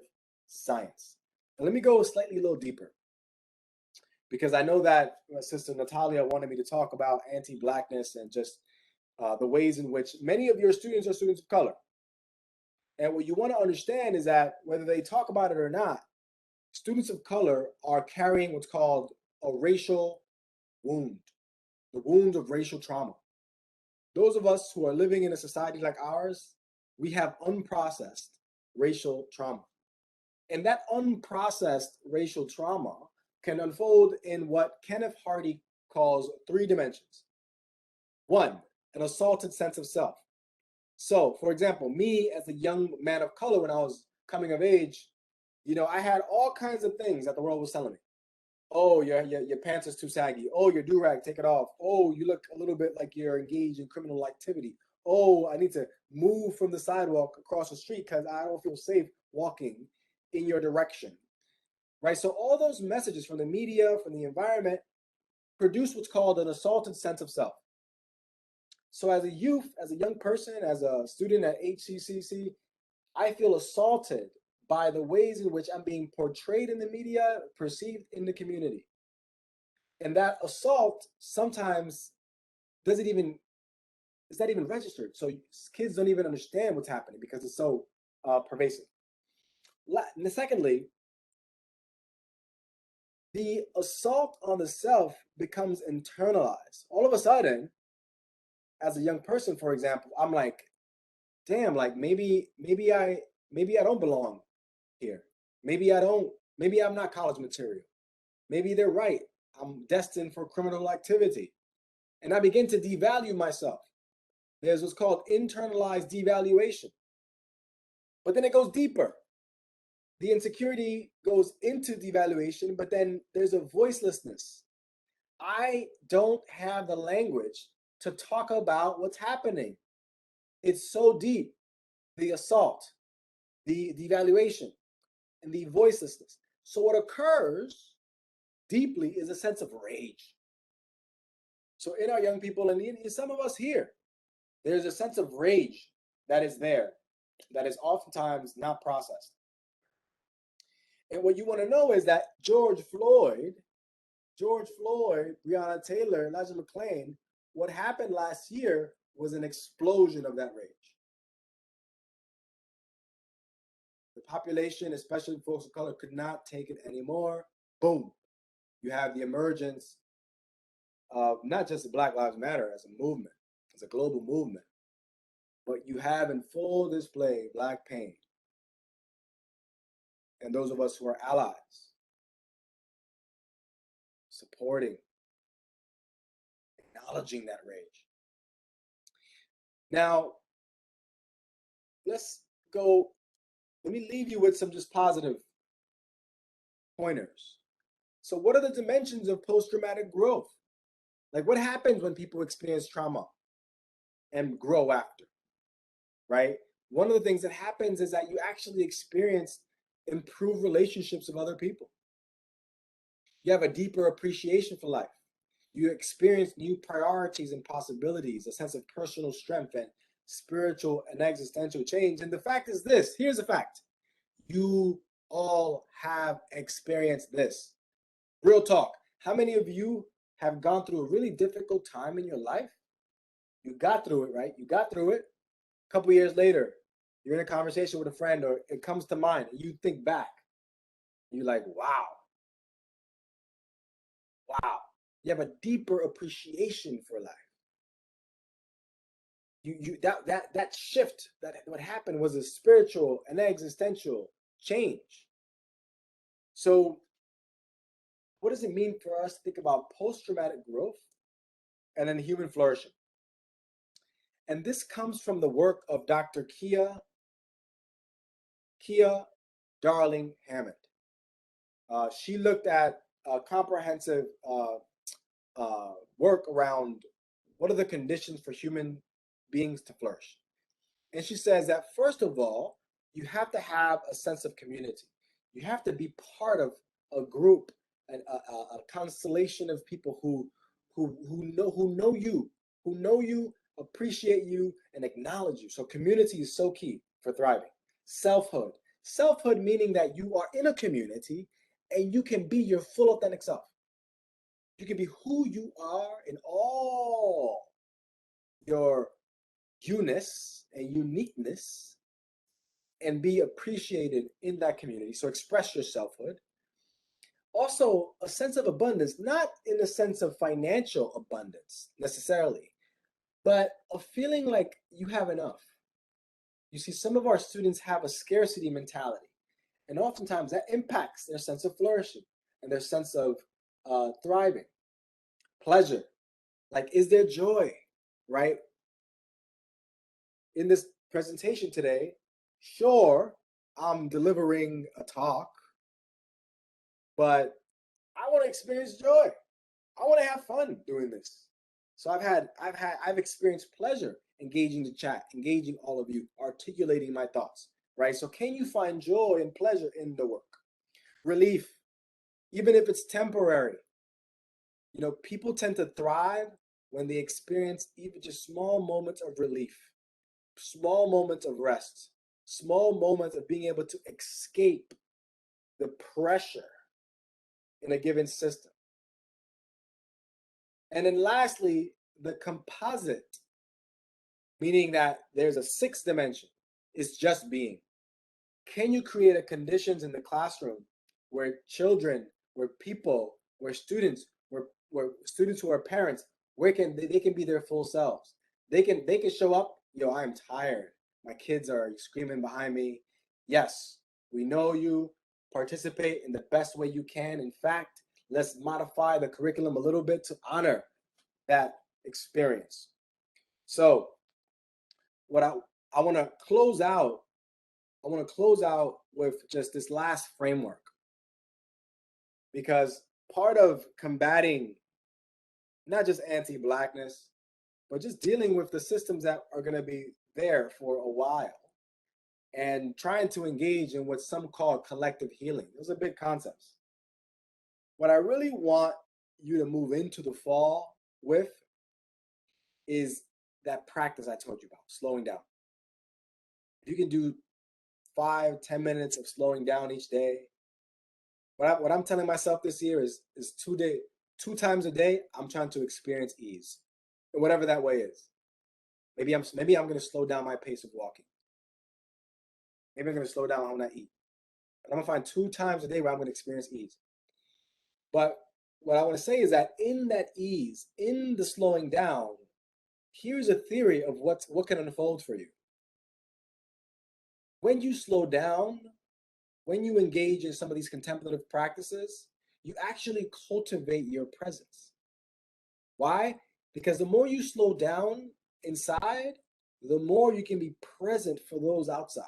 science. Now, let me go slightly a little deeper, because I know that Sister Natalia wanted me to talk about anti-Blackness and just the ways in which many of your students are students of color. And what you want to understand is that whether they talk about it or not, students of color are carrying what's called a racial wound, the wound of racial trauma. Those of us who are living in a society like ours, we have unprocessed racial trauma. And that unprocessed racial trauma can unfold in what Kenneth Hardy calls 3 dimensions. 1, an assaulted sense of self. So, for example, me as a young man of color, when I was coming of age, I had all kinds of things that the world was telling me. Oh, your pants is too saggy. Oh, your do-rag, take it off. Oh, you look a little bit like you're engaged in criminal activity. Oh, I need to move from the sidewalk across the street because I don't feel safe walking in your direction. Right? So all those messages from the media, from the environment, produce what's called an assaulted sense of self. So as a youth, as a young person, as a student at HCCC, I feel assaulted by the ways in which I'm being portrayed in the media, perceived in the community. And that assault sometimes is not even registered. So kids don't even understand what's happening because it's so pervasive. And secondly, the assault on the self becomes internalized. All of a sudden, as a young person, for example, I'm like, damn, like maybe I don't belong here. Maybe I'm not college material. Maybe they're right. I'm destined for criminal activity. And I begin to devalue myself. There's what's called internalized devaluation. But then it goes deeper. The insecurity goes into devaluation, but then there's a voicelessness. I don't have the language to talk about what's happening. It's so deep. The assault, the devaluation, and the voicelessness. So what occurs deeply is a sense of rage. So in our young people, and in some of us here, there's a sense of rage that is there, that is oftentimes not processed. And what you want to know is that George Floyd, Breonna Taylor, Elijah McClain, what happened last year was an explosion of that rage. The population, especially folks of color, could not take it anymore. Boom. You have the emergence of not just the Black Lives Matter as a movement, as a global movement, but you have in full display Black pain. And those of us who are allies, supporting, acknowledging that rage. Now, let me leave you with some just positive pointers. So what are the dimensions of post-traumatic growth? Like what happens when people experience trauma and grow after, right? One of the things that happens is that you actually experience improved relationships with other people. You have a deeper appreciation for life. You experience new priorities and possibilities, a sense of personal strength and spiritual and existential change. And the fact is this, here's the fact. You all have experienced this. Real talk. How many of you have gone through a really difficult time in your life? You got through it, right? You got through it. A couple years later, you're in a conversation with a friend or it comes to mind and you think back. You're like, wow. You have a deeper appreciation for life. That shift, that what happened was a spiritual and existential change. So what does it mean for us to think about post-traumatic growth and then human flourishing? And this comes from the work of Dr. Kia Darling Hammond. She looked at comprehensive work around what are the conditions for human beings to flourish. And she says that first of all, you have to have a sense of community. You have to be part of a group, a constellation of people who know you, appreciate you, and acknowledge you. So community is so key for thriving. Selfhood meaning that you are in a community and you can be your full authentic self. You can be who you are in all your you-ness and uniqueness and be appreciated in that community. So express your selfhood. Also, a sense of abundance, not in the sense of financial abundance necessarily, but a feeling like you have enough. You see, some of our students have a scarcity mentality, and oftentimes that impacts their sense of flourishing and their sense of thriving. Pleasure, like, is there joy, right? In this presentation today, sure, I'm delivering a talk, but I want to experience joy. I want to have fun doing this. So I've experienced pleasure engaging the chat, engaging all of you, articulating my thoughts, right? So can you find joy and pleasure in the work? Relief, even if it's temporary. You know, people tend to thrive when they experience even just small moments of relief, small moments of rest, small moments of being able to escape the pressure in a given system. And then lastly, the composite, meaning that there's a sixth dimension, is just being. Can you create a conditions in the classroom where children, where people, where students who are parents, where they can be their full selves. They can show up, yo, I'm tired. My kids are screaming behind me. Yes, we know you. Participate in the best way you can. In fact, let's modify the curriculum a little bit to honor that experience. So what I want to close out with just this last framework, because part of combating not just anti-Blackness, but just dealing with the systems that are going to be there for a while and trying to engage in what some call collective healing. Those are big concepts. What I really want you to move into the fall with is that practice I told you about, slowing down. If you can do 5-10 minutes of slowing down each day, what I'm telling myself this year is 2 times a day, I'm trying to experience ease, in whatever that way is. Maybe I'm going to slow down my pace of walking. Maybe I'm going to slow down when I eat. And I'm going to find 2 times a day where I'm going to experience ease. But what I want to say is that in that ease, in the slowing down, here's a theory of what can unfold for you. When you slow down, when you engage in some of these contemplative practices, you actually cultivate your presence. Why? Because the more you slow down inside, the more you can be present for those outside.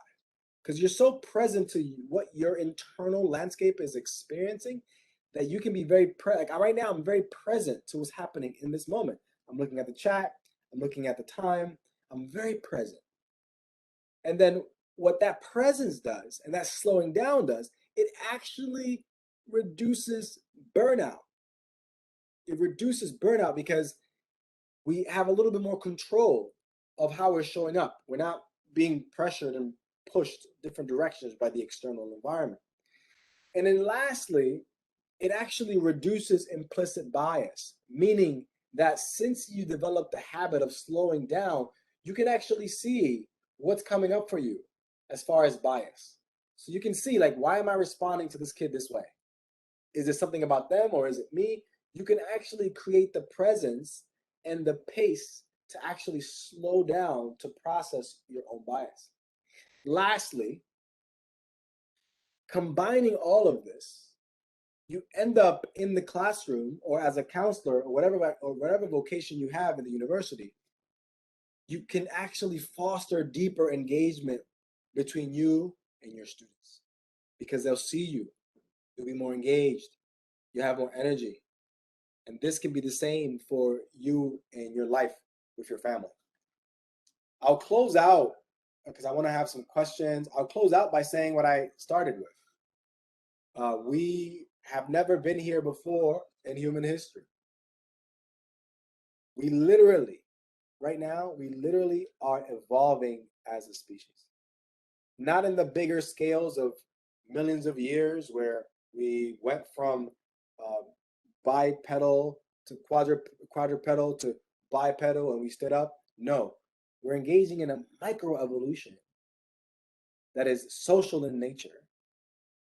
Because you're so present to what your internal landscape is experiencing that you can be very like right now, I'm very present to what's happening in this moment. I'm looking at the chat, I'm looking at the time, I'm very present. And then what that presence does, and that slowing down does, it actually reduces burnout. It reduces burnout because we have a little bit more control of how we're showing up. We're not being pressured and pushed different directions by the external environment. And then lastly, it actually reduces implicit bias, meaning that since you develop the habit of slowing down, you can actually see what's coming up for you as far as bias. So you can see, like, why am I responding to this kid this way? Is it something about them or is it me? you can actually create the presence and the pace to actually slow down to process your own bias. Lastly, combining all of this, you end up in the classroom or as a counselor or whatever vocation you have in the university, you can actually foster deeper engagement between you and your students because they'll see you, you'll be more engaged, you have more energy. And this can be the same for you and your life with your family. I'll close out because I want to have some questions. I'll close out by saying what I started with. We have never been here before in human history. We literally, right now, we literally are evolving as a species. Not in the bigger scales of millions of years where we went from bipedal to quadrupedal to bipedal and we stood up. No, we're engaging in a microevolution that is social in nature,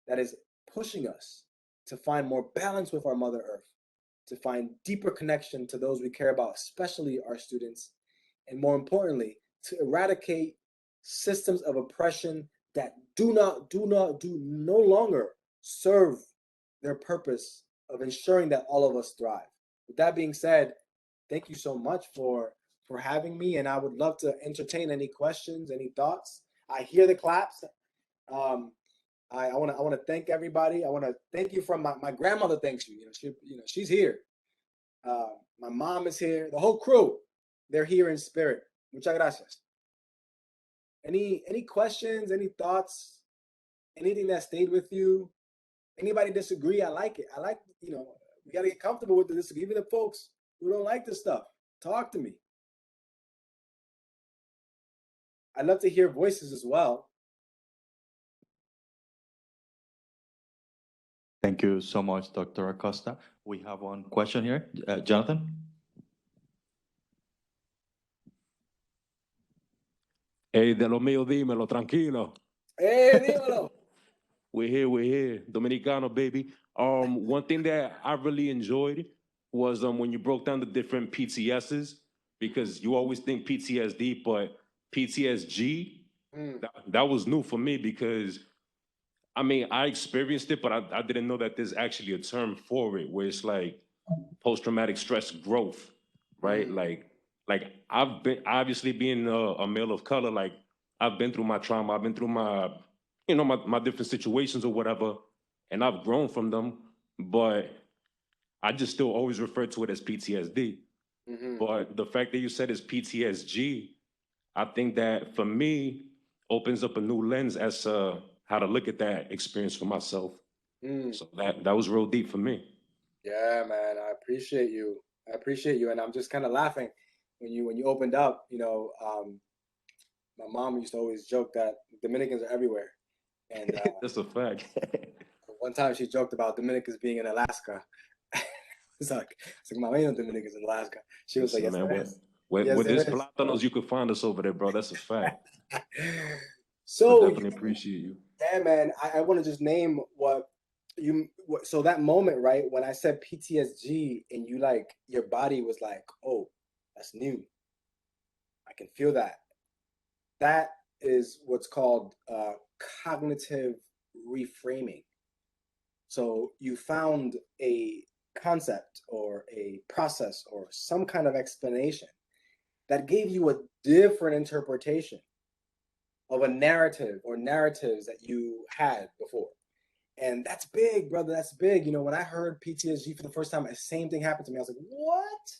that is pushing us to find more balance with our Mother Earth, to find deeper connection to those we care about, especially our students, and more importantly, to eradicate systems of oppression that do no longer serve their purpose of ensuring that all of us thrive. With that being said, thank you so much for having me, and I would love to entertain any questions, any thoughts. I hear the claps. I want to thank everybody. I want to thank you from my grandmother. Thanks you. She's here. My mom is here. The whole crew, they're here in spirit. Muchas gracias. Any questions? Any thoughts? Anything that stayed with you? Anybody disagree? I like it. I like, we got to get comfortable with this. Even the folks who don't like this stuff, talk to me. I'd love to hear voices as well. Thank you so much, Dr. Acosta. We have one question here. Jonathan? Hey, de lo mío, dímelo, tranquilo. Hey, dímelo. We're here. Dominicano, baby. One thing that I really enjoyed was when you broke down the different PTSs, because you always think PTSD, but PTSG, that was new for me because, I mean, I experienced it, but I didn't know that there's actually a term for it, where it's like post-traumatic stress growth, right? Like I've been, obviously being a male of color, like I've been through my trauma, I've been through my, my different situations or whatever, and I've grown from them, but I just still always refer to it as PTSD. But the fact that you said it's PTSG, I think that for me opens up a new lens as to how to look at that experience for myself. So that was real deep for me. Yeah, man, I appreciate you. And I'm just kind of laughing when you opened up. My mom used to always joke that Dominicans are everywhere, and that's a fact. one time she joked about Dominicans being in Alaska. it's like "Mama, ain't no Dominicans in Alaska." She was like, "Yes, man, there is. With this plátanos, you could find us over there, bro. That's a fact." So I definitely appreciate you. Yeah, man. I want to just name so that moment, right? When I said PTSG and your body was like, oh, that's new. I can feel that. That is what's called cognitive reframing. So you found a concept or a process or some kind of explanation that gave you a different interpretation of a narrative or narratives that you had before. And that's big, brother. That's big. When I heard PTSD for the first time, the same thing happened to me. I was like, what?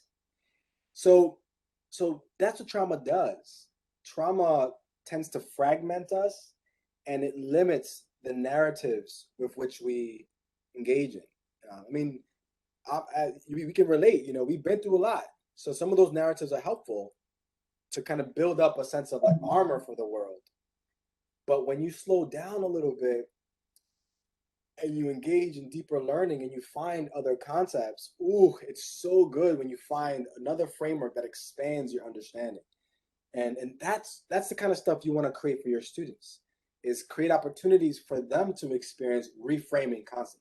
So that's what trauma does. Trauma tends to fragment us and it limits the narratives with which we engage in. We can relate, we've been through a lot. So some of those narratives are helpful to kind of build up a sense of like armor for the world. But when you slow down a little bit and you engage in deeper learning and you find other concepts, it's so good when you find another framework that expands your understanding. And that's the kind of stuff you want to create for your students, is create opportunities for them to experience reframing constantly.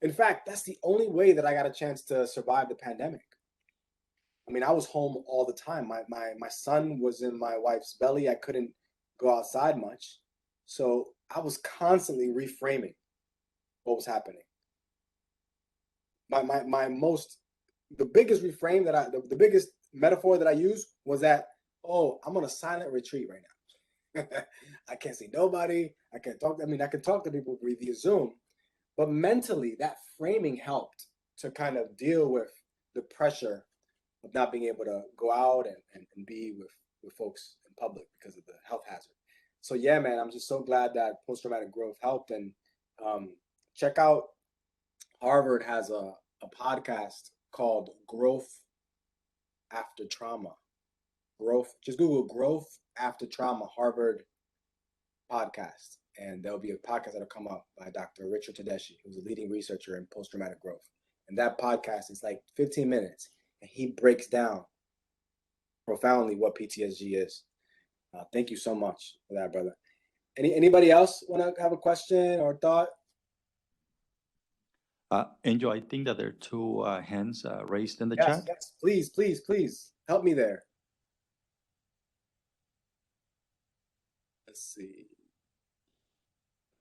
In fact, that's the only way that I got a chance to survive the pandemic. I mean, I was home all the time. My son was in my wife's belly. I couldn't go outside much. So I was constantly reframing what was happening. The biggest reframe the biggest metaphor that I used was that, oh, I'm on a silent retreat right now. I can't see nobody. I can't talk. I mean, I can talk to people via Zoom, but mentally that framing helped to kind of deal with the pressure of not being able to go out and be with folks in public because of the health hazard. So yeah, man, I'm just so glad that post-traumatic growth helped. And check out, Harvard has a podcast called Growth After Trauma. Growth, just Google Growth After Trauma, Harvard podcast. And there'll be a podcast that'll come up by Dr. Richard Tedeschi, who's a leading researcher in post-traumatic growth. And that podcast is like 15 minutes. And he breaks down profoundly what PTSD is. Thank you so much for that, brother. Anybody else want to have a question or thought? Angel, I think that there are two hands raised in the Yes, chat. yes, please help me there. Let's see.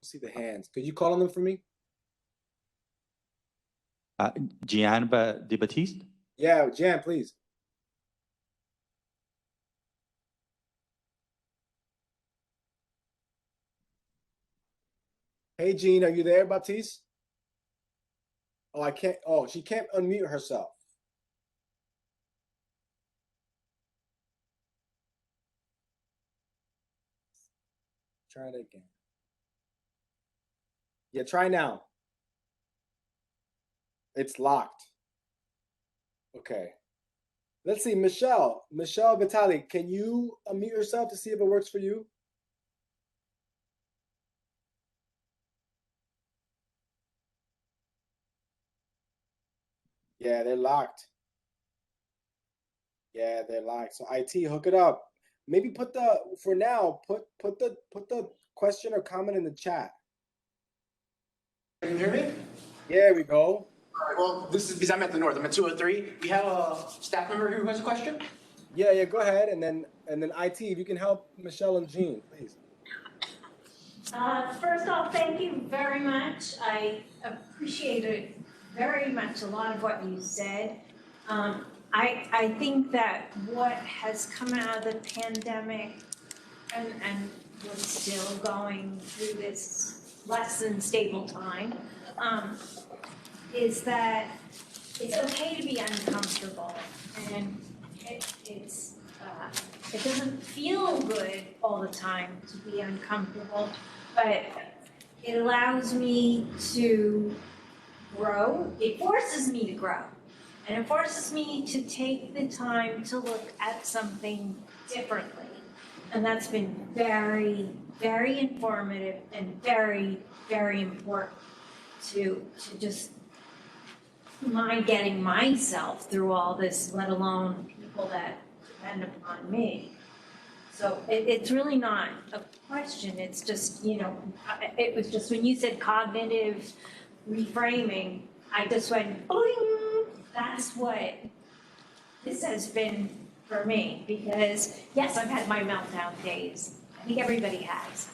Let's see the hands. Could you call on them for me? Gian de Baptiste? Yeah, Jan, please. Hey, Jean, are you there, Baptiste? Oh, I can't. Oh, she can't unmute herself. Try it again. Yeah, try now. It's locked. Okay. Let's see, Michelle Vitali, can you unmute yourself to see if it works for you? Yeah, they're locked. Yeah, they're locked. So IT, hook it up. Maybe put the question or comment in the chat. Can you hear me? There we go. All right, well, this is because I'm at the north. I'm at 203. We have a staff member who has a question. Yeah, go ahead, and then IT, if you can help Michelle and Jean, please. First off, thank you very much. I appreciated very much a lot of what you said. I think that what has come out of the pandemic and we're still going through this less than stable time, is that it's okay to be uncomfortable, and it doesn't feel good all the time to be uncomfortable, but it allows me to grow. It forces me to grow, and it forces me to take the time to look at something differently. And that's been very, very informative and very, very important to just getting myself through all this, let alone people that depend upon me. So it's really not a question, it's just, it was just when you said cognitive reframing, I just went, boing, that's what this has been for me, because yes, I've had my meltdown days. I think everybody has.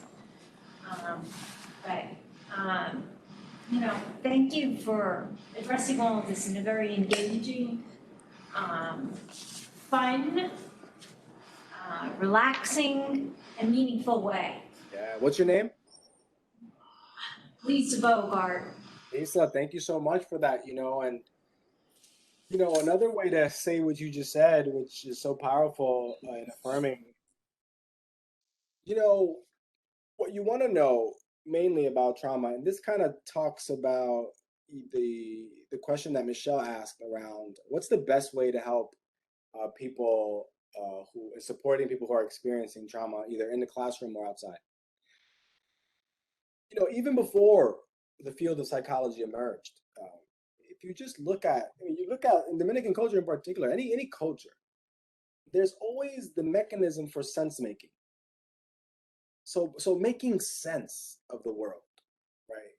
Thank you for addressing all of this in a very engaging, fun, relaxing, and meaningful way. Yeah, what's your name? Lisa Bogart. Lisa, thank you so much for that, and another way to say what you just said, which is so powerful and affirming, what you want to know mainly about trauma, and this kind of talks about the question that Michelle asked around what's the best way to help people who is supporting people who are experiencing trauma, either in the classroom or outside. Even before the field of psychology emerged, if you just look at in Dominican culture in particular, any culture, there's always the mechanism for sense making. So making sense of the world, right?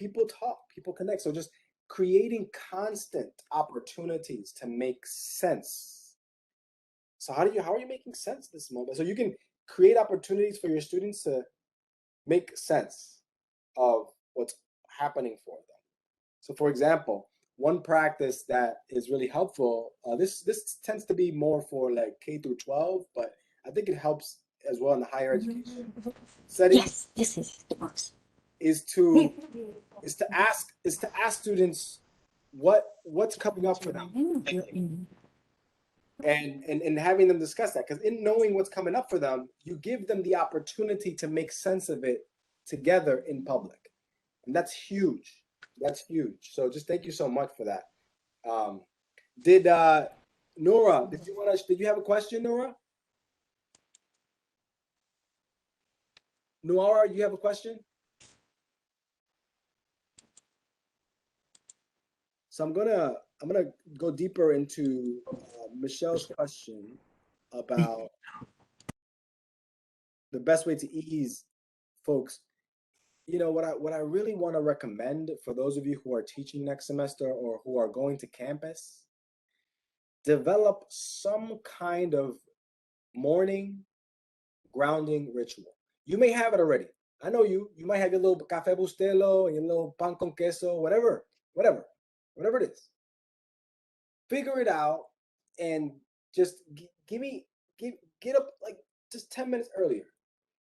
people talk, people connect. So just creating constant opportunities to make sense. So how are you making sense this moment? So you can create opportunities for your students to make sense of what's happening for them. So for example, one practice that is really helpful, this tends to be more for like K through 12, but I think it helps as well in the higher education setting. Yes, this is the box. Is to ask students what's coming up for them, and having them discuss that, because in knowing what's coming up for them, you give them the opportunity to make sense of it together in public, and that's huge. That's huge. So just thank you so much for that. Did Nora, did you have a question, Nora? Nora, you have a question? So I'm gonna go deeper into Michelle's question about the best way to ease folks. You know, what I really want to recommend for those of you who are teaching next semester or who are going to campus, develop some kind of morning grounding ritual. You may have it already. I know you might have your little café bustelo and your little pan con queso, whatever it is. Figure it out and just get up like just 10 minutes earlier.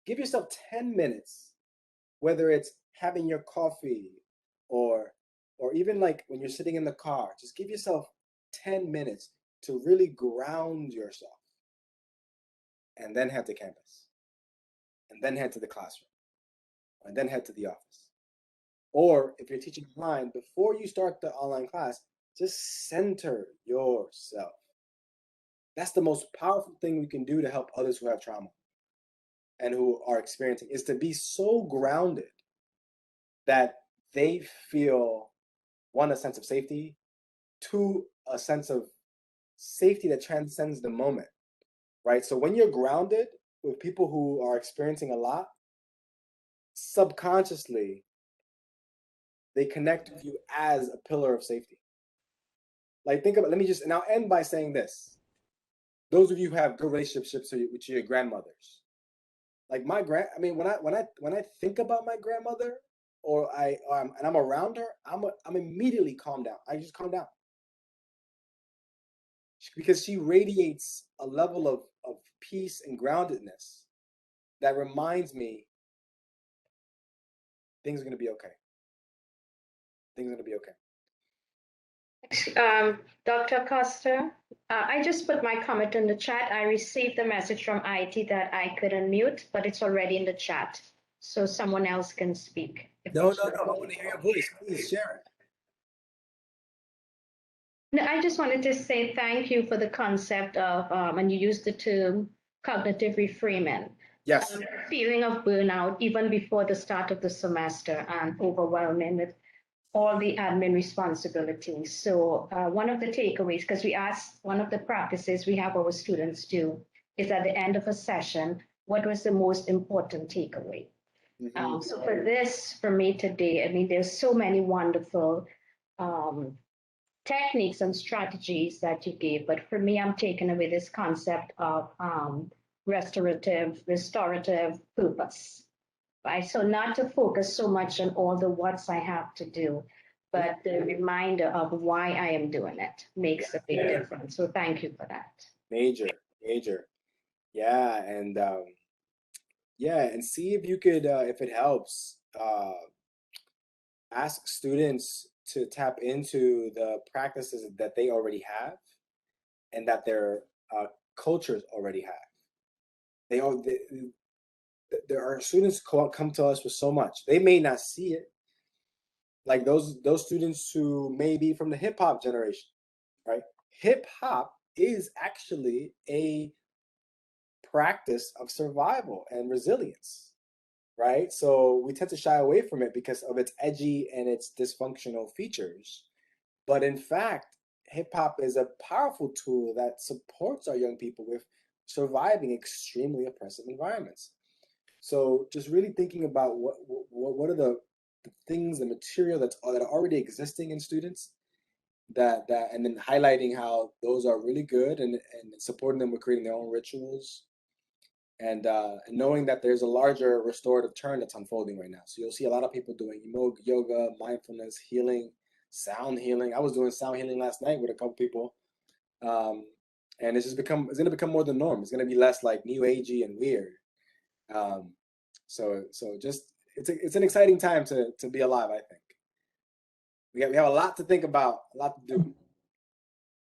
Give yourself 10 minutes, whether it's having your coffee or even like when you're sitting in the car, just give yourself 10 minutes to really ground yourself, and then head to campus, and then head to the classroom, and then head to the office. Or if you're teaching online, before you start the online class, just center yourself. That's the most powerful thing we can do to help others who have trauma and who are experiencing, is to be so grounded that they feel, one, a sense of safety, two, a sense of safety that transcends the moment, right? So when you're grounded with people who are experiencing a lot, subconsciously, they connect with you as a pillar of safety. Like think about, and I'll end by saying this. Those of you who have good relationships with your grandmothers, like when I think about my grandmother, and I'm around her, I'm immediately calmed down. I just calm down because she radiates a level of peace and groundedness that reminds me things are gonna be okay. Things are gonna be okay. Dr. Acosta, I just put my comment in the chat. I received a message from IT that I could unmute, but it's already in the chat, so someone else can speak. No. I want to hear your voice. Please share it. No, I just wanted to say thank you for the concept of, and you used the term cognitive reframing. Yes. Feeling of burnout even before the start of the semester and overwhelming with all the admin responsibilities. So one of the takeaways, because we asked, one of the practices we have our students do is at the end of a session, what was the most important takeaway? Mm-hmm. So for me today, I mean, there's so many wonderful techniques and strategies that you gave, but for me, I'm taking away this concept of restorative purpose. Right? So not to focus so much on all the what's I have to do, but the reminder of why I am doing it makes a big difference. So thank you for that. Major. Yeah, and see if you could, if it helps, ask students to tap into the practices that they already have and that their cultures already have. There are students who come to us with so much. They may not see it, like those students who may be from the hip hop generation, right? Hip hop is actually a practice of survival and resilience, right? So we tend to shy away from it because of its edgy and its dysfunctional features. But in fact, hip hop is a powerful tool that supports our young people with surviving extremely oppressive environments. So just really thinking about what are the the things, the material that are already existing in students, and then highlighting how those are really good, and supporting them with creating their own rituals, and knowing that there's a larger restorative turn that's unfolding right now. So you'll see a lot of people doing yoga, mindfulness, healing, sound healing. I was doing sound healing last night with a couple people. And it's going to become more the norm. It's going to be less like new agey and weird. So just, it's an exciting time to be alive, I think. We have a lot to think about, a lot to do.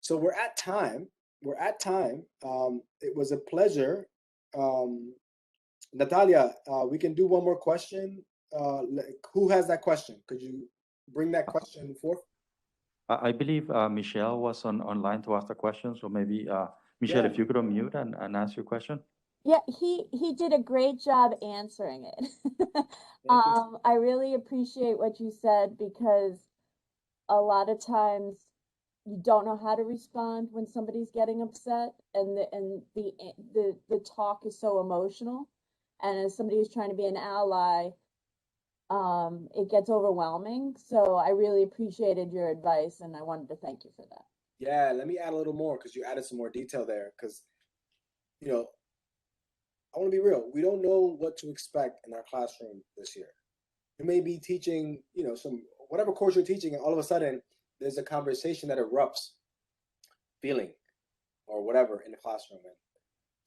So we're at time. It was a pleasure. Natalia, we can do one more question. Who has that question? Could you bring that question forth? I believe Michelle was online to ask the question, so maybe Michelle, Yeah. if you could unmute and ask your question. Yeah, he did a great job answering it. I really appreciate what you said, because a lot of times you don't know how to respond when somebody's getting upset, and the talk is so emotional, and as somebody who's trying to be an ally, it gets overwhelming. So I really appreciated your advice, and I wanted to thank you for that. Yeah, let me add a little more, because you added some more detail there. Because, you know, I want to be real. We don't know what to expect in our classroom this year. You may be teaching, you know, whatever course you're teaching, and all of a sudden there's a conversation that erupts, feeling or whatever in the classroom. And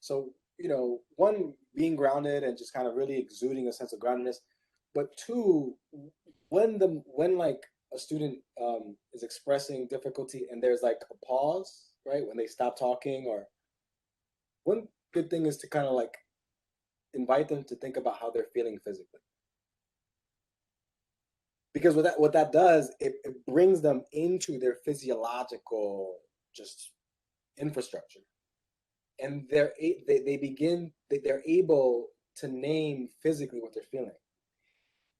so, you know, one, being grounded and just kind of really exuding a sense of groundedness, but two, when like a student is expressing difficulty and there's like a pause, right, when they stop talking, or one good thing is to kind of like invite them to think about how they're feeling physically. Because what that does, it brings them into their physiological just infrastructure, and they're able to name physically what they're feeling.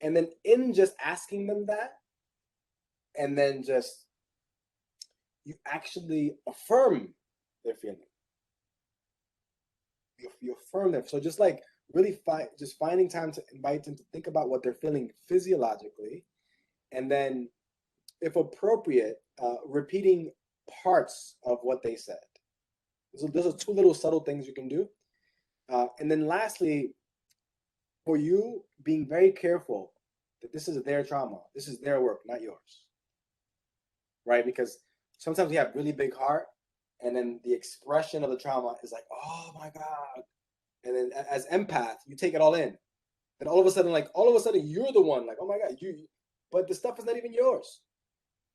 And then in just asking them that, and then just you actually affirm their feeling. You affirm them. So just like really just finding time to invite them to think about what they're feeling physiologically, and then, if appropriate, repeating parts of what they said. So those are two little subtle things you can do. And then lastly, for you, being very careful that this is their trauma. This is their work, not yours. Right? Because sometimes we have really big heart, and then the expression of the trauma is like, oh my God. And then as empath, you take it all in. And all of a sudden you're the one like, oh my God, but the stuff is not even yours.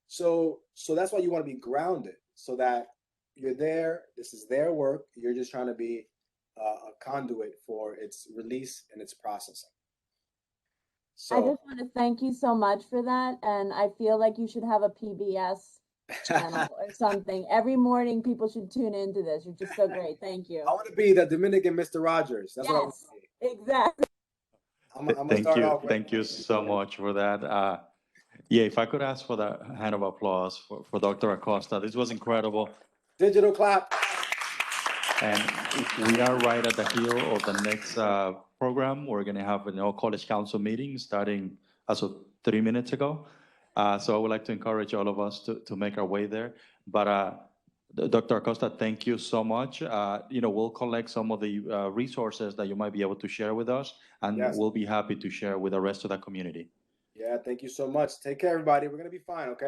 So that's why you want to be grounded, so that you're there. This is their work. You're just trying to be a conduit for its release and its processing. So I just want to thank you so much for that, and I feel like you should have a PBS channel or something. Every morning, people should tune into this. You're just so great. Thank you. I want to be the Dominican Mr. Rogers. That's what I want to be. Exactly. I'm gonna start off with. Thank you so much for that. Yeah, if I could ask for that hand of applause for Dr. Acosta. This was incredible. Digital clap. And we are right at the heel of the next program. We're going to have an all-college council meeting starting as of 3 minutes ago. So I would like to encourage all of us to make our way there. But Dr. Acosta, thank you so much. We'll collect some of the resources that you might be able to share with us, and Yes. we'll be happy to share with the rest of the community. Yeah, thank you so much. Take care, everybody. We're going to be fine, okay?